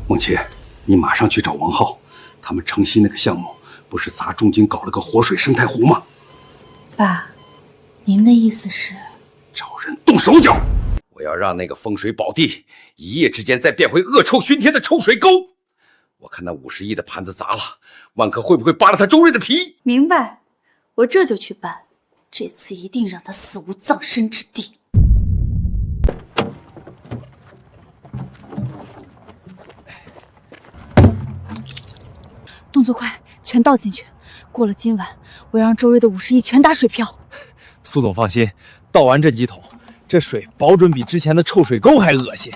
梦琪，你马上去找王浩，他们城西那个项目不是砸重金搞了个活水生态湖吗？爸，您的意思是找人动手脚，我要让那个风水宝地一夜之间再变回恶臭熏天的臭水沟。我看那50亿的盘子砸了，万科会不会扒了他周瑞的皮？明白，我这就去办，这次一定让他死无葬身之地。动作快，全倒进去。过了今晚，我要让周瑞的50亿全打水漂。苏总放心，倒完这几桶，这水保准比之前的臭水沟还恶心。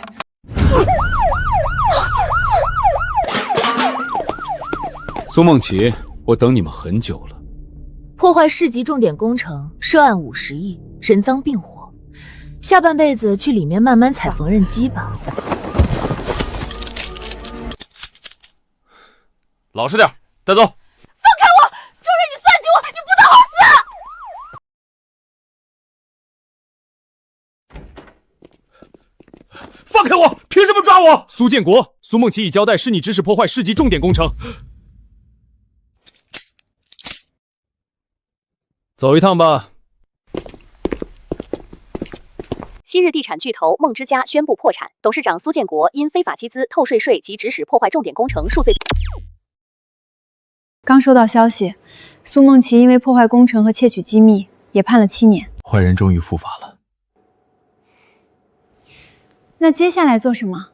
苏梦琪，我等你们很久了。破坏市级重点工程，涉案50亿，人赃并获，下半辈子去里面慢慢踩缝纫机吧。老实点，带走。放开我！周瑞，你算计我，你不得好死！放开我！凭什么抓我？苏建国，苏梦琪已交代是你指使破坏市级重点工程。走一趟吧。昔日地产巨头梦之家宣布破产，董事长苏建国因非法集资、透税及指使破坏重点工程数罪。刚收到消息，苏梦琪因为破坏工程和窃取机密，也判了7年。坏人终于伏法了。那接下来做什么？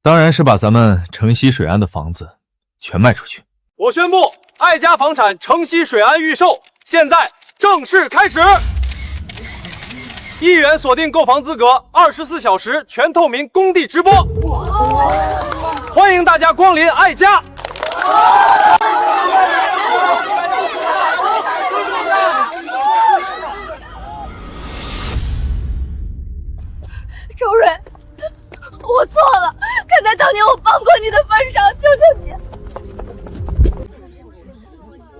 当然是把咱们城西水岸的房子全卖出去。我宣布，爱家房产城西水岸预售现在正式开始，1元锁定购房资格，24小时全透明工地直播，欢迎大家光临爱家。周瑞，我错了，看在当年我帮过你的份上，求求你。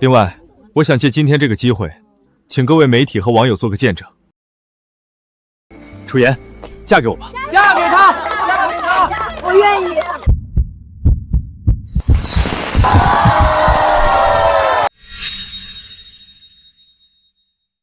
另外，我想借今天这个机会，请各位媒体和网友做个见证。楚言，嫁给我吧！嫁给他，嫁给他，我愿意。